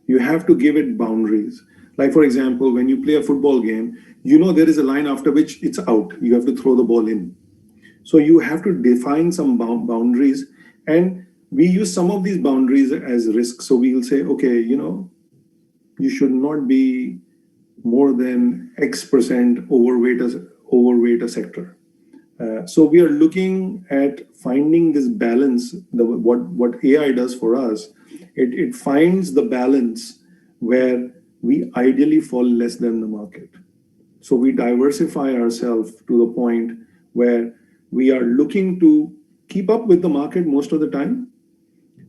You have to give it boundaries. Like, for example, when you play a football game, there is a line after which it's out. You have to throw the ball in. So you have to define some boundaries, and we use some of these boundaries as risks. So we will say, okay, you should not be more than X% overweight a sector. So we are looking at finding this balance. What AI does for us, it finds the balance where we ideally fall less than the market. So we diversify ourselves to the point where we are looking to keep up with the market most of the time.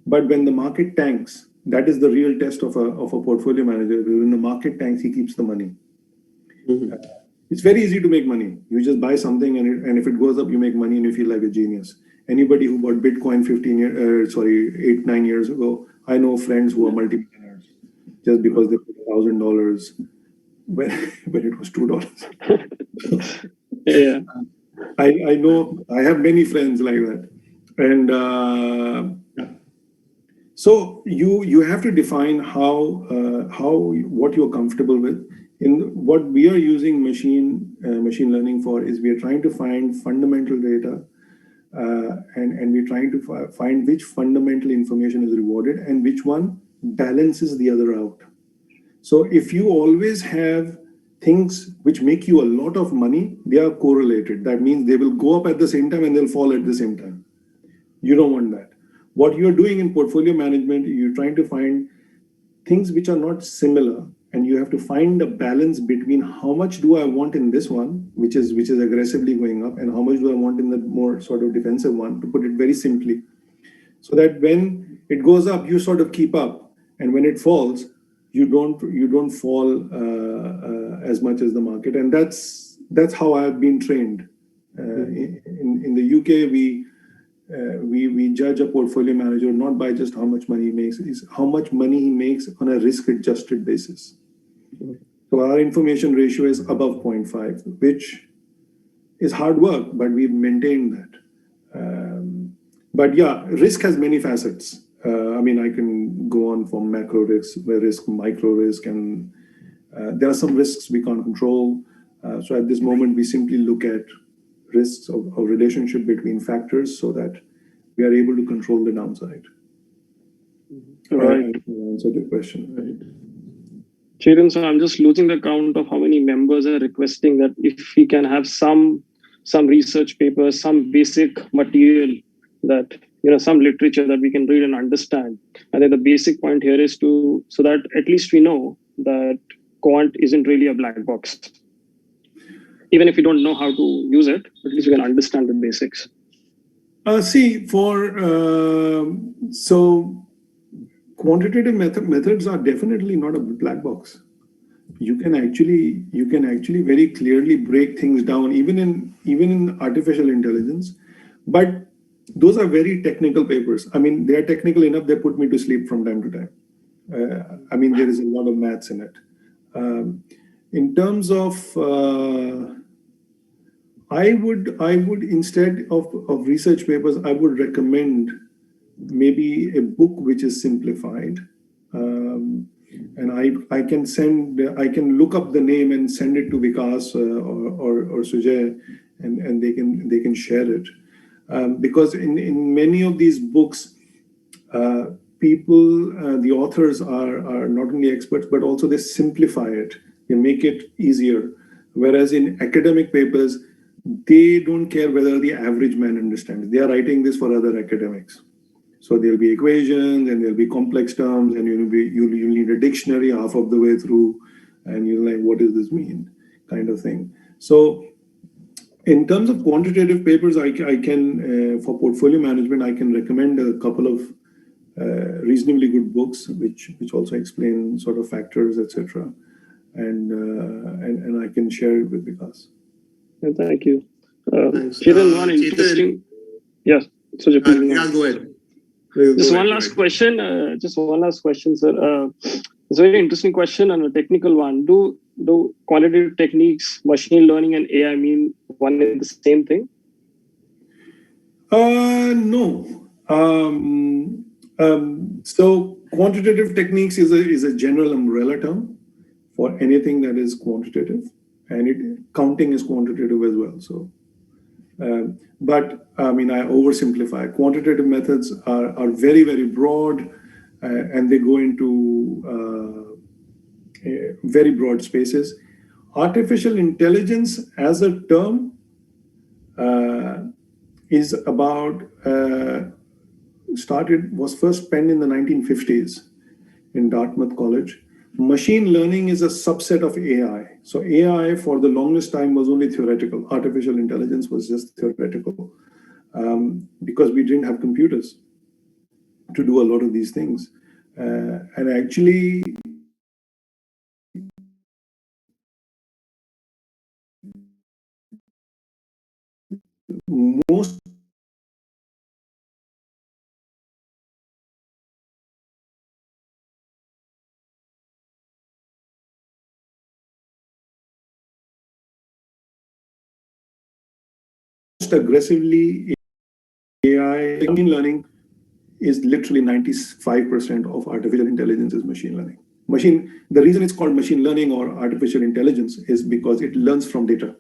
But when the market tanks, that is the real test of a portfolio manager. When the market tanks, he keeps the money. Mm-hmm. It's very easy to make money. You just buy something, and if it goes up, you make money, and you feel like a genius. Anybody who bought Bitcoin 8-9 years ago, I know friends who are multi-millionaires just because they put $1,000 when it was $2. Yeah, I know. I have many friends like that, and so you have to define what you're comfortable with. In what we are using machine learning for is we are trying to find fundamental data, and we're trying to find which fundamental information is rewarded and which one balances the other out. So if you always have things which make you a lot of money, they are correlated. That means they will go up at the same time and they'll fall at the same time. You don't want that. What you're doing in portfolio management, you're trying to find things which are not similar, and you have to find a balance between how much do I want in this one, which is aggressively going up, and how much do I want in the more sort of defensive one, to put it very simply. So that when it goes up, you sort of keep up, and when it falls, you don't fall as much as the market. And that's how I've been trained. In the UK, we judge a portfolio manager not by just how much money he makes, is how much money he makes on a risk-adjusted basis. So our information ratio is above 0.5, which is hard work, but we've maintained that. But yeah, risk has many facets. I can go on from macro risk, micro risk, and there are some risks we can't control. So at this moment, we simply look at risks of relationship between factors so that we are able to control the downside. Right. Answer the question, right? Chetan, so I'm just losing the count of how many members are requesting that if we can have some research papers, some basic material that, some literature that we can read and understand. And then the basic point here is so that at least we know that quant isn't really a black box. Even if we don't know how to use it, at least we can understand the basics. quantitative methods are definitely not a black box. You can actually very clearly break things down, even in artificial intelligence. But those are very technical papers. I mean, they are technical enough, they put me to sleep from time to time. I mean, there is a lot of maths in it. In terms of, I would instead of research papers, I would recommend maybe a book which is simplified. And I can look up the name and send it to Vikas or Sujay, and they can share it. Because in many of these books, the authors are not only experts, but also they simplify it. They make it easier. Whereas in academic papers, they don't care whether the average man understands. They are writing this for other academics. So there'll be equations and there'll be complex terms, and you'll need a dictionary half of the way through, and you're like, what does this mean? Kind of thing. So in terms of quantitative papers, I can for portfolio management, I can recommend a couple of reasonably good books, which also explain sort of factors, etc. And I can share it with Vikas. Thank you. Thanks. Chetan, one interesting. Yes, Sujay, yeah, go ahead. Just one last question, sir. It's a very interesting question and a technical one. Do quantitative techniques, machine learning, and AI mean one and the same thing? No. So quantitative techniques is a general umbrella term for anything that is quantitative, and counting is quantitative as well. So, but I mean, I oversimplify. Quantitative methods are very, very broad, and they go into very broad spaces. Artificial intelligence as a term is about was first penned in the 1950s in Dartmouth College. Machine learning is a subset of AI. So AI for the longest time was only theoretical. Artificial intelligence was just theoretical because we didn't have computers to do a lot of these things. And actually, most aggressively AI machine learning is literally 95% of artificial intelligence is machine learning. The reason it's called machine learning or artificial intelligence is because it learns from data.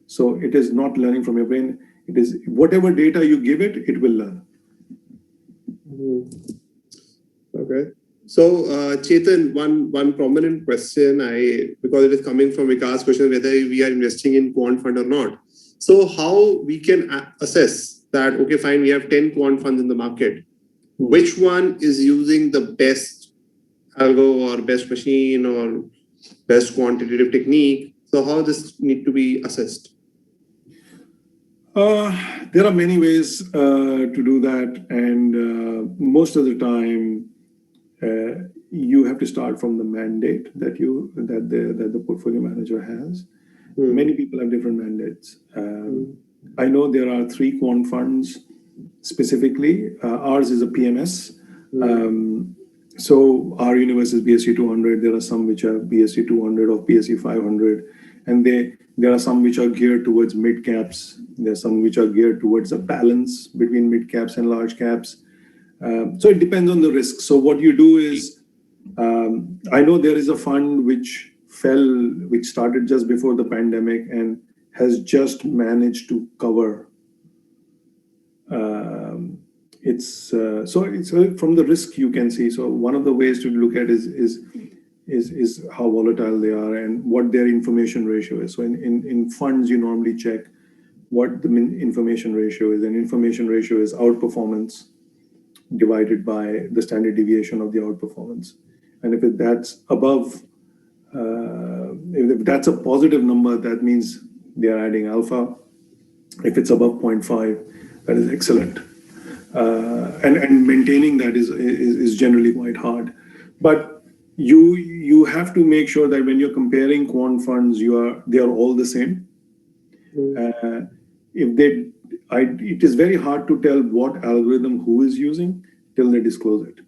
So it is not learning from your brain. It is whatever data you give it, it will learn. Okay. So Chetan, one prominent question, because it is coming from Vikas' question whether we are investing in quant fund or not. So how we can assess that, okay, fine, we have 10 quant funds in the market. Which one is using the best algo or best machine or best quantitative technique? So how this need to be assessed? There are many ways to do that, and most of the time you have to start from the mandate that the portfolio manager has. Many people have different mandates. I know there are 3 quant funds specifically. Ours is a PMS. So our universe is BSE 200. There are some which are BSE 200 or BSE 500, and there are some which are geared towards mid caps. There are some which are geared towards a balance between mid caps and large caps. So it depends on the risk. So what you do is, I know there is a fund which started just before the pandemic and has just managed to cover. It's from the risk you can see. So one of the ways to look at is how volatile they are and what their information ratio is. So in funds, you normally check what the information ratio is. And information ratio is outperformance divided by the standard deviation of the outperformance. And if that's above, if that's a positive number, that means they are adding alpha. If it's above 0.5, that is excellent. and maintaining that is generally quite hard. But you have to make sure that when you're comparing quant funds, they are all the same. It is very hard to tell what algorithm who is using till they disclose it.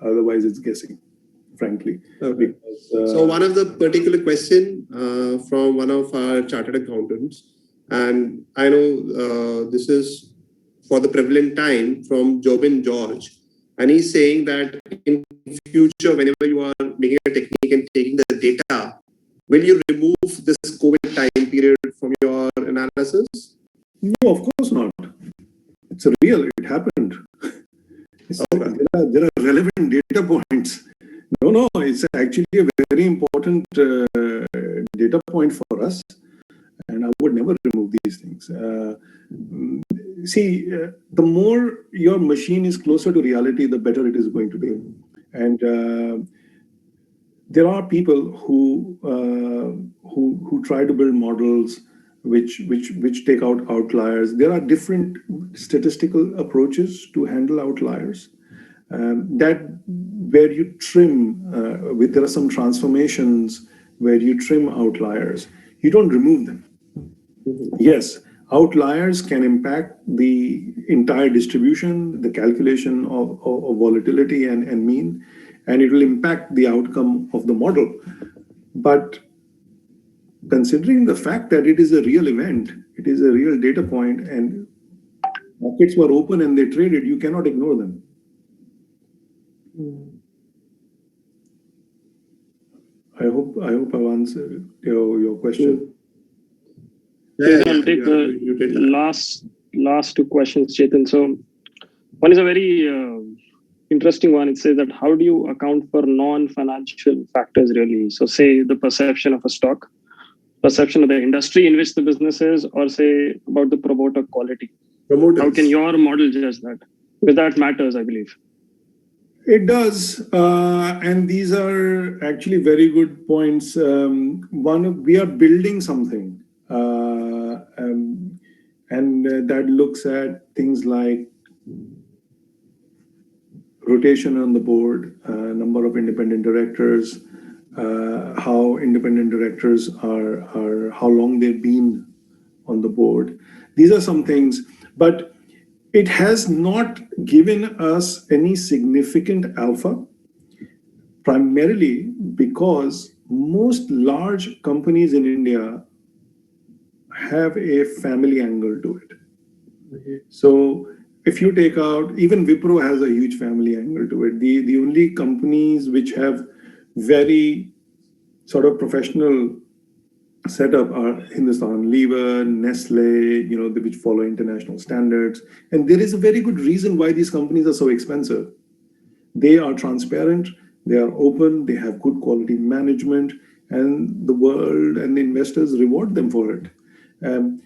Otherwise, it's guessing, frankly. Okay. Because, so one of the particular question from one of our chartered accountants, and I know this is for the prevalent time, from Jobin George, and he's saying that in future, whenever you are making a technique and taking the data, will you remove this COVID time period from your analysis? No, of course not. It's real. It happened. There are relevant data points. No, it's actually a very important data point for us, and I would never remove these things. The more your machine is closer to reality, the better it is going to be. And there are people who try to build models which take out outliers. There are different statistical approaches to handle outliers. That where you trim, there are some transformations where you trim outliers. You don't remove them. Yes, outliers can impact the entire distribution, the calculation of volatility and mean, and it will impact the outcome of the model. But considering the fact that it is a real event, it is a real data point, and markets were open and they traded, you cannot ignore them. I hope I've answered your question. I'll take the last two questions, Chetan. So one is a very interesting one. It says that how do you account for non-financial factors really? So say the perception of a stock, perception of the industry in which the business is, or say about the promoter quality. How can your model judge that? Because that matters, I believe. It does, and these are actually very good points. We are building something, and that looks at things like rotation on the board, number of independent directors, how independent directors are, how long they've been on the board. These are some things, but it has not given us any significant alpha, primarily because most large companies in India have a family angle to it. So if you take out, even Wipro has a huge family angle to it. The only companies which have very sort of professional setup are Hindustan Lever, Nestle, which follow international standards. And there is a very good reason why these companies are so expensive. They are transparent, they are open, they have good quality management, and the world and the investors reward them for it.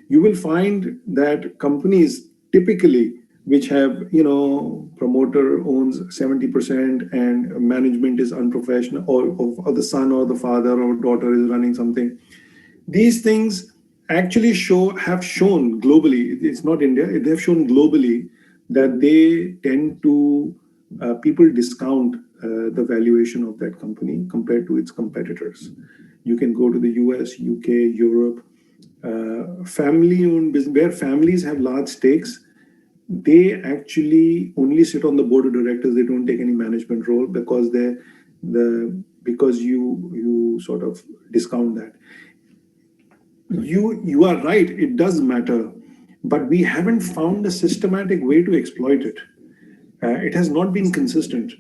You will find that companies typically which have, promoter owns 70% and management is unprofessional, or the son or the father or daughter is running something. These things actually have shown globally, it's not India, they have shown globally that they tend to, people discount the valuation of that company compared to its competitors. You can go to the US, UK, Europe, family-owned business, where families have large stakes, they actually only sit on the board of directors, they don't take any management role because because you sort of discount that. You are right, it does matter, but we haven't found a systematic way to exploit it. It has not been consistent.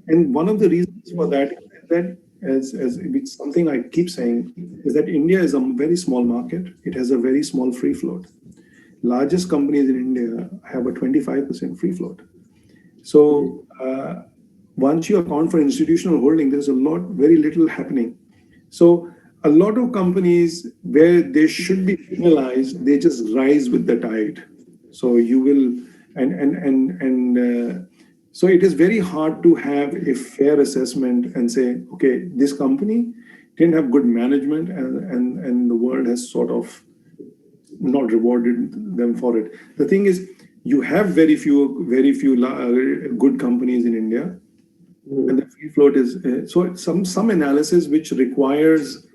And one of the reasons for that is that, as it's something I keep saying, is that India is a very small market. It has a very small free float. Largest companies in India have a 25% free float. So once you account for institutional holding, there's very little happening. So a lot of companies where they should be penalized, they just rise with the tide. So you will, so it is very hard to have a fair assessment and say, okay, this company didn't have good management and the world has sort of not rewarded them for it. The thing is, you have very few good companies in India, and the free float is so some analysis which requires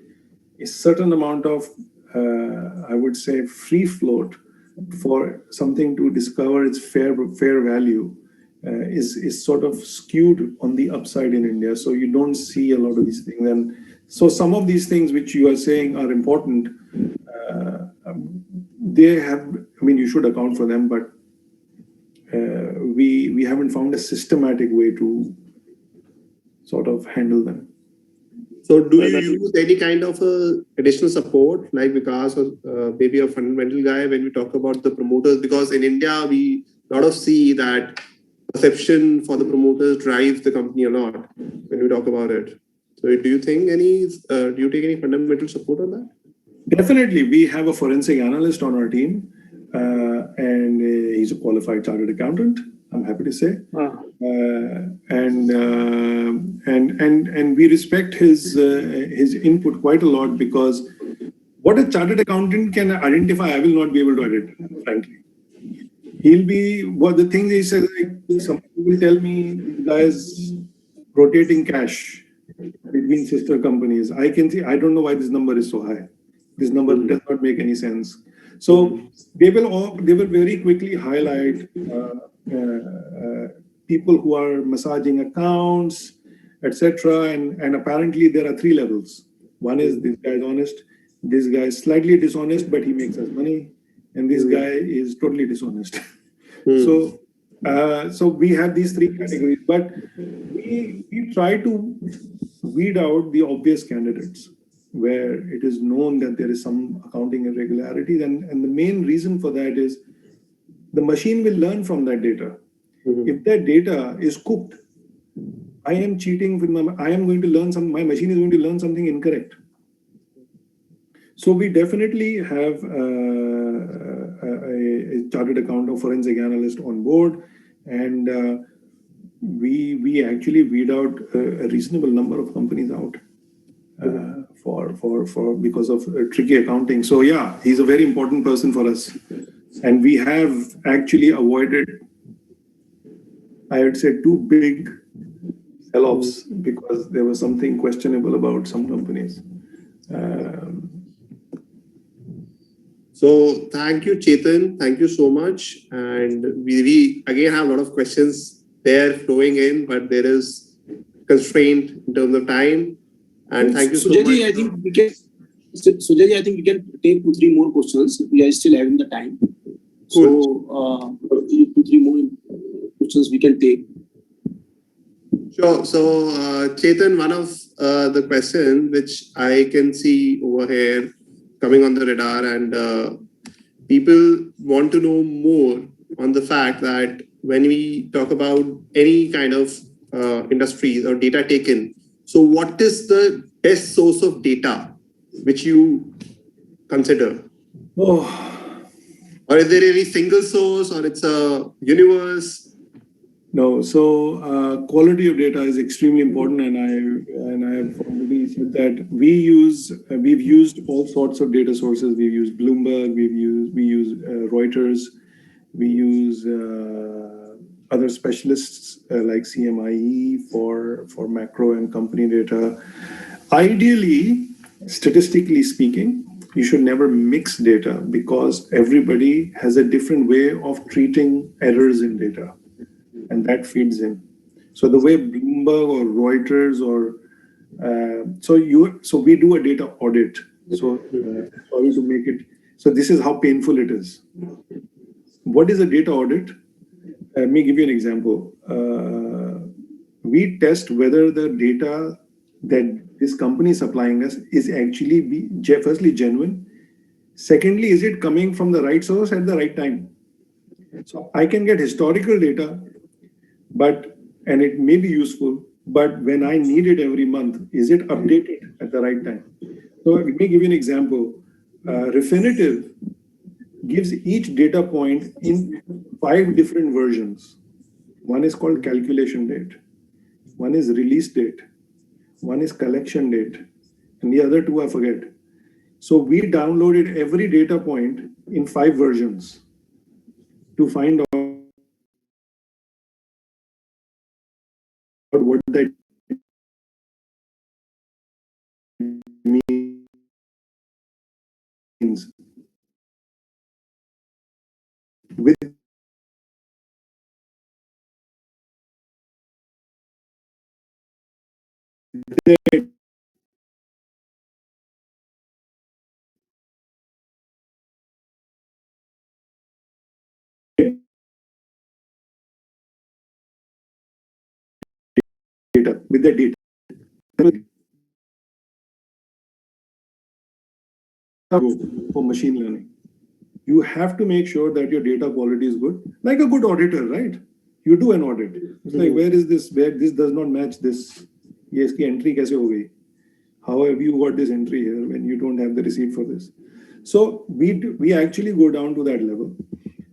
a certain amount of I would say free float for something to discover its fair value is sort of skewed on the upside in India. So you don't see a lot of these things, and so some of these things which you are saying are important. They have, I mean, you should account for them, but we haven't found a systematic way to sort of handle them. So do you use any kind of additional support, like Vikas or maybe a fundamental guy when we talk about the promoters? Because in India, we lot of see that perception for the promoters drives the company a lot when we talk about it. So do you think do you take any fundamental support on that? Definitely. We have a forensic analyst on our team, and he's a qualified chartered accountant, I'm happy to say. And we respect his input quite a lot, because what a chartered accountant can identify, I will not be able to identify, frankly. He'll be, what the things he says, like some people will tell me, the guy's rotating cash between sister companies. I can see, I don't know why this number is so high. This number does not make any sense. So they will very quickly highlight people who are massaging accounts, etc. And apparently there are three levels. One is this guy is honest, this guy is slightly dishonest, but he makes us money, and this guy is totally dishonest. So we have these three categories, but we try to weed out the obvious candidates where it is known that there is some accounting irregularities, and the main reason for that is the machine will learn from that data. If that data is cooked, I am cheating with I am going to learn my machine is going to learn something incorrect. So we definitely have a chartered accountant, forensic analyst on board, and we actually weed out a reasonable number of companies out because of tricky accounting. So yeah, he's a very important person for us, and we have actually avoided, I would say, two big sell-offs because there was something questionable about some companies. So thank you, Chetan. Thank you so much. And we again have a lot of questions there flowing in, but there is constraint in terms of time. And thank you so much. I think we can. Sujay, I think we can take 2-3 more questions. We are still having the time. Cool. So 2-3 more questions we can take. Sure. So Chetan, one of the questions which I can see over here coming on the radar, and people want to know more on the fact that when we talk about any kind of industries or data taken, so what is the best source of data which you consider? Oh. Or is there any single source, or it's a universe? No, so quality of data is extremely important, and I have already said that we've used all sorts of data sources. We've used Bloomberg, we use Reuters, we use other specialists like CMIE for macro and company data. Ideally, statistically speaking, you should never mix data because everybody has a different way of treating errors in data, and that feeds in. So the way Bloomberg or Reuters or so we do a data audit. So sorry to make it. So this is how painful it is. What is a data audit? Let me give you an example. We test whether the data that this company is supplying us is actually firstly genuine. Secondly, is it coming from the right source at the right time? So I can get historical data, and it may be useful, but when I need it every month, is it updated at the right time? So let me give you an example. Refinitiv gives each data point in 5 different versions. One is called calculation date. One is release date. One is collection date. And the other 2 I forget. So we downloaded every data point in 5 versions. to find out what that means. With the data for machine learning. You have to make sure that your data quality is good, like a good auditor, right? You do an audit. It's like, where is this? Where this does not match this? Yes, ki entry kaise ho gayi? How have you got this entry here when you don't have the receipt for this? So we actually go down to that level.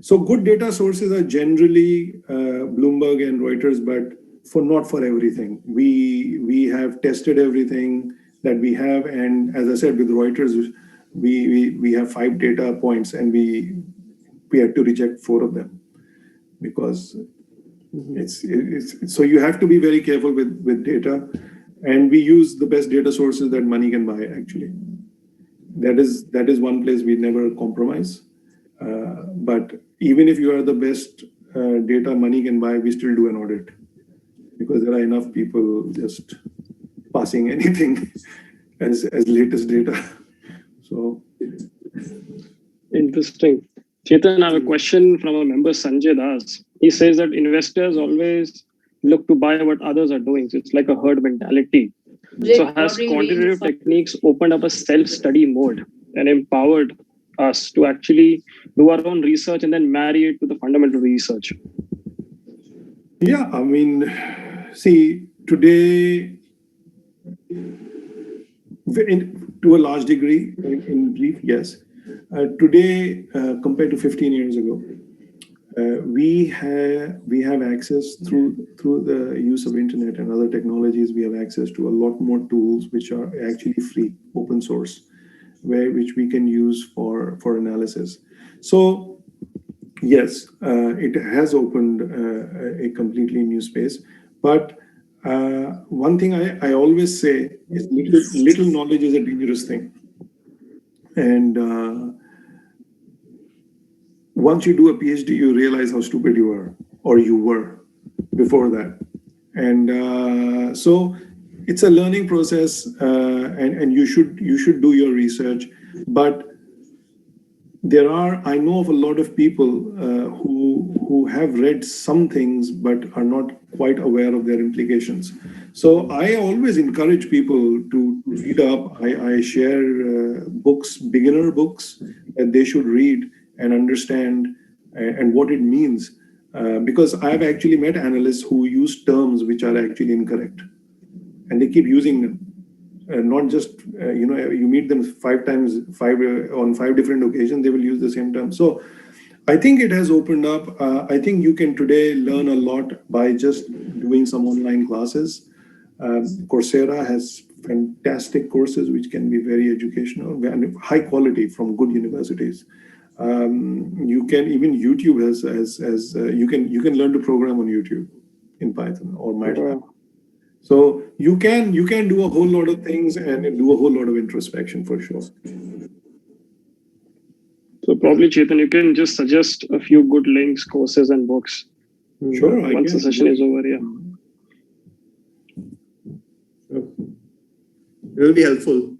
So good data sources are generally Bloomberg and Reuters, but not for everything. We have tested everything that we have, and as I said, with Reuters, we have 5 data points, and we had to reject 4 of them because it's so you have to be very careful with data, and we use the best data sources that money can buy. Actually, that is one place we never compromise. But even if you are the best data money can buy, we still do an audit because there are enough people just passing anything as latest data. So interesting. Chetan, I have a question from a member, Sanjay Das. He says that investors always look to buy what others are doing. So it's like a herd mentality. So has quantitative techniques opened up a self-study mode and empowered us to actually do our own research and then marry it to the fundamental research? Yeah, I mean, see, today, to a large degree, in brief, yes. Today, compared to 15 years ago, we have access through the use of internet and other technologies. We have access to a lot more tools which are actually free, open source, which we can use for analysis. So yes, it has opened a completely new space. But one thing I always say is little knowledge is a dangerous thing. And once you do a PhD, you realize how stupid you are, or you were before that. And so it's a learning process, and you should do your research. But I know of a lot of people who have read some things but are not quite aware of their implications. So I always encourage people to read up. I share books, beginner books that they should read and understand and what it means. Because I've actually met analysts who use terms which are actually incorrect, and they keep using them. Not just, you meet them 5 times, on 5 different occasions, they will use the same term. So I think it has opened up. I think you can today learn a lot by just doing some online classes. Coursera has fantastic courses which can be very educational and high quality from good universities. You can, even YouTube has you can learn to program on YouTube in Python or MATLAB. So you can do a whole lot of things and do a whole lot of introspection for sure. So probably, Chetan, you can just suggest a few good links, courses, and books. Sure. Once the session is over, yeah. It will be helpful.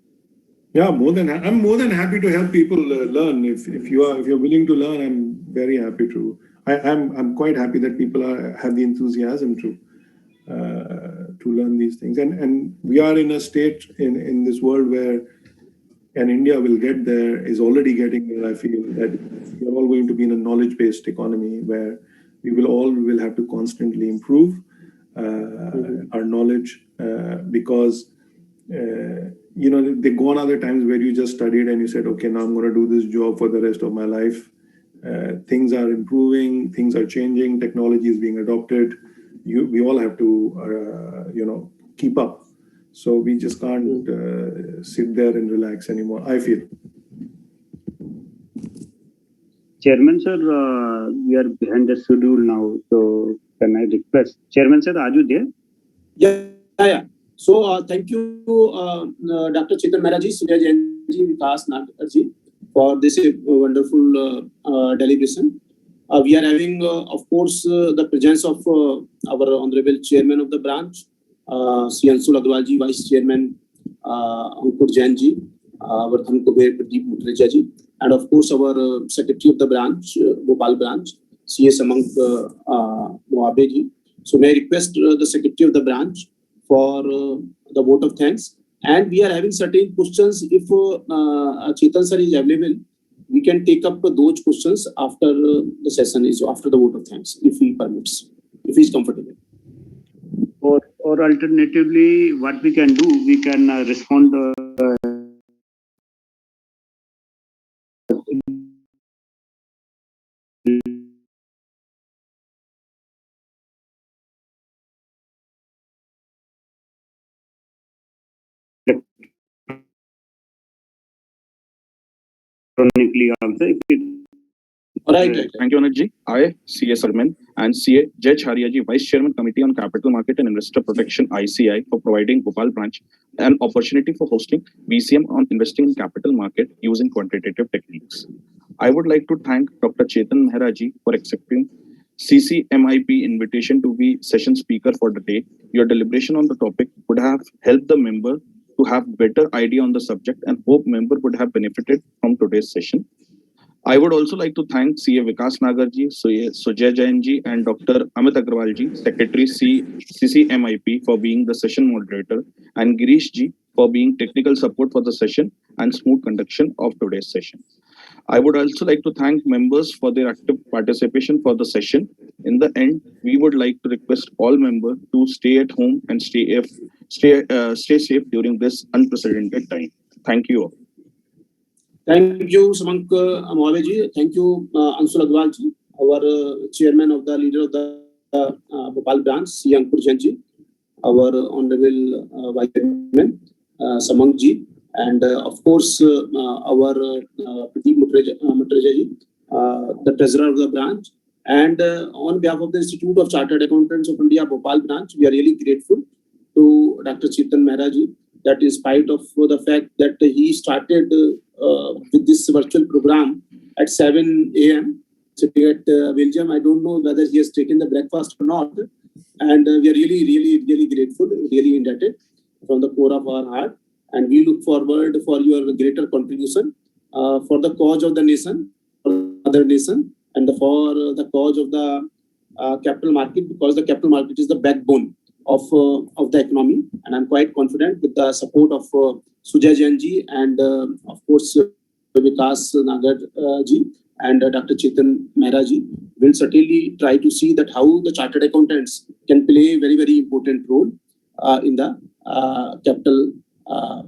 Yeah, I'm more than happy to help people learn. If you're willing to learn, I'm very happy to. I'm quite happy that people have the enthusiasm to learn these things. And we are in a state in this world where, and India will get there, is already getting there. I feel that we are all going to be in a knowledge-based economy where we will have to constantly improve our knowledge because they go on other times where you just studied and you said, okay, now I'm going to do this job for the rest of my life. Things are improving, things are changing, technology is being adopted. We all have to, keep up. So we just can't sit there and relax anymore, I feel. Chairman sir, we are behind the schedule now, so can I request Chairman sir, are you there? Yeah. So thank you, Dr. Chetan Mehra ji, Surya Jain ji, Vikas Nagar ji, for this wonderful deliberation. We are having, of course, the presence of our Honorable Chairman of the branch, Sri Anshul Agrawal ji, Vice Chairman Ankur Jain ji, our Dhan Kuber Pradeep Mutreja ji, and of course our Secretary of the branch, Bhopal branch, C.S. Amank Moabe ji. So may I request the Secretary of the branch for the vote of thanks. And we are having certain questions. If Chetan sir is available, we can take up those questions after the session is after the vote of thanks, if he permits, if he is comfortable. Or alternatively, what we can do, we can respond electronically also. Right. Thank you, Anand ji. I, C.A. Sarman, and C.A. Jai Chharia ji, Vice Chairman, Committee on Capital Market and Investor Protection, ICAI, for providing Bhopal branch an opportunity for hosting VCM on investing in capital market using quantitative techniques. I would like to thank Dr. Chetan Mehra ji for accepting CCMIP invitation to be session speaker for the day. Your deliberation on the topic would have helped the member to have better idea on the subject, and hope member would have benefited from today's session. I would also like to thank CA Vikas Nagar ji, Sujay Jain ji, and Dr. Amit Agrawal ji, Secretary CCMIP, for being the session moderator, and Girish ji for being technical support for the session and smooth conduction of today's session. I would also like to thank members for their active participation for the session. In the end, we would like to request all members to stay at home and stay safe during this unprecedented time. Thank you all. Thank you, Samank Moabe ji. Thank you, Anshul Agrawal ji, our chairman of the leader of the Bhopal branch, C. Ankur Jain ji, our honorable vice chairman, Samank ji, and of course our Pradeep Mutreja ji, the treasurer of the branch. And on behalf of the Institute of Chartered Accountants of India, Bhopal branch, we are really grateful to Dr. Chetan Mehra ji, that in spite of the fact that he started with this virtual program at 7 a.m. sitting at Belgium. I don't know whether he has taken the breakfast or not. And we are really grateful, really indebted from the core of our heart. And we look forward for your greater contribution for the cause of the nation, for other nation, and for the cause of the capital market, because the capital market is the backbone of the economy. And I'm quite confident with the support of Sujay Jain ji and of course Vikas Nagar ji and Dr. Chetan Mehra ji will certainly try to see that how the chartered accountants can play a very important role in the capital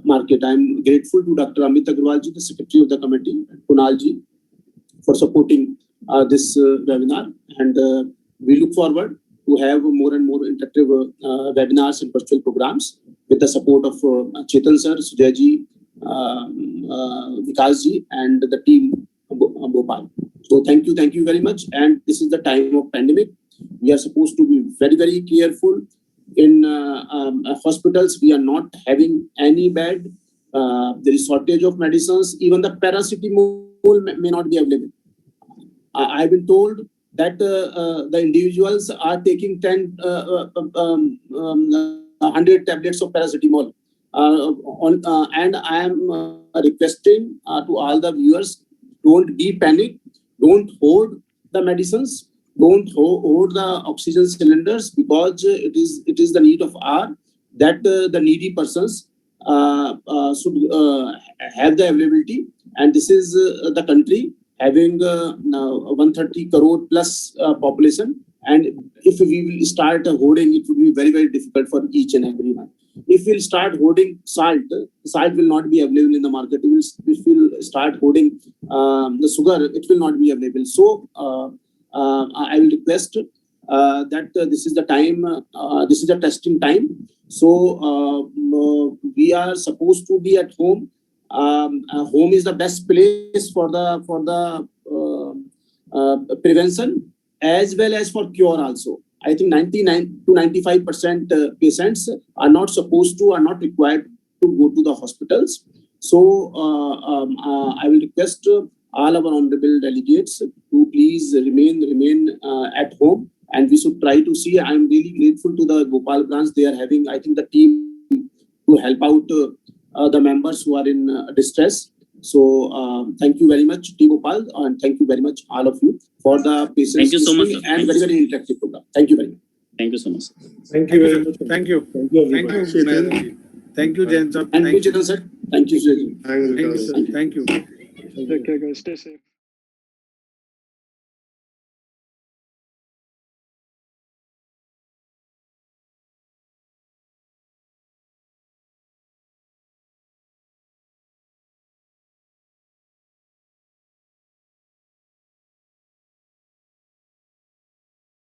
market. I'm grateful to Dr. Amit Agrawal ji, the secretary of the committee, and Kunal ji for supporting this webinar, and we look forward to have more and more interactive webinars and virtual programs with the support of Chetan sir, Sujay ji, Vikas ji, and the team Bhopal. So thank you very much. And this is the time of pandemic. We are supposed to be very careful. In hospitals, we are not having any bed. There is shortage of medicines. Even the paracetamol may not be available. I've been told that the individuals are taking 100 tablets of paracetamol. And I am requesting to all the viewers, don't be panic, don't hoard the medicines, don't hoard the oxygen cylinders, because it is the need of hour that the needy persons should have the availability. And this is the country having 130 crore plus population, and if we will start hoarding, it would be very difficult for each and everyone. If we'll start hoarding salt will not be available in the market. If we'll start hoarding the sugar, it will not be available. So I will request that this is the time, this is the testing time. So we are supposed to be at home. Home is the best place for the prevention as well as for cure also. I think 99 to 95% patients are not required to go to the hospitals. So I will request all our honorable delegates to please remain at home, and we should try to see. I'm really grateful to the Bhopal branch. They are having, I think, the team to help out the members who are in distress. So thank you very much, Team Bhopal, and thank you very much, all of you, for the patience. Thank you so much, sir. And very, very interactive program. Thank you very much. Thank you so much. Thank you very much. Thank you. Thank you. Thank you, Jain sir. And Chetan sir. Thank you, sir. Thank you, sir. Thank you. Take care, guys. Stay safe.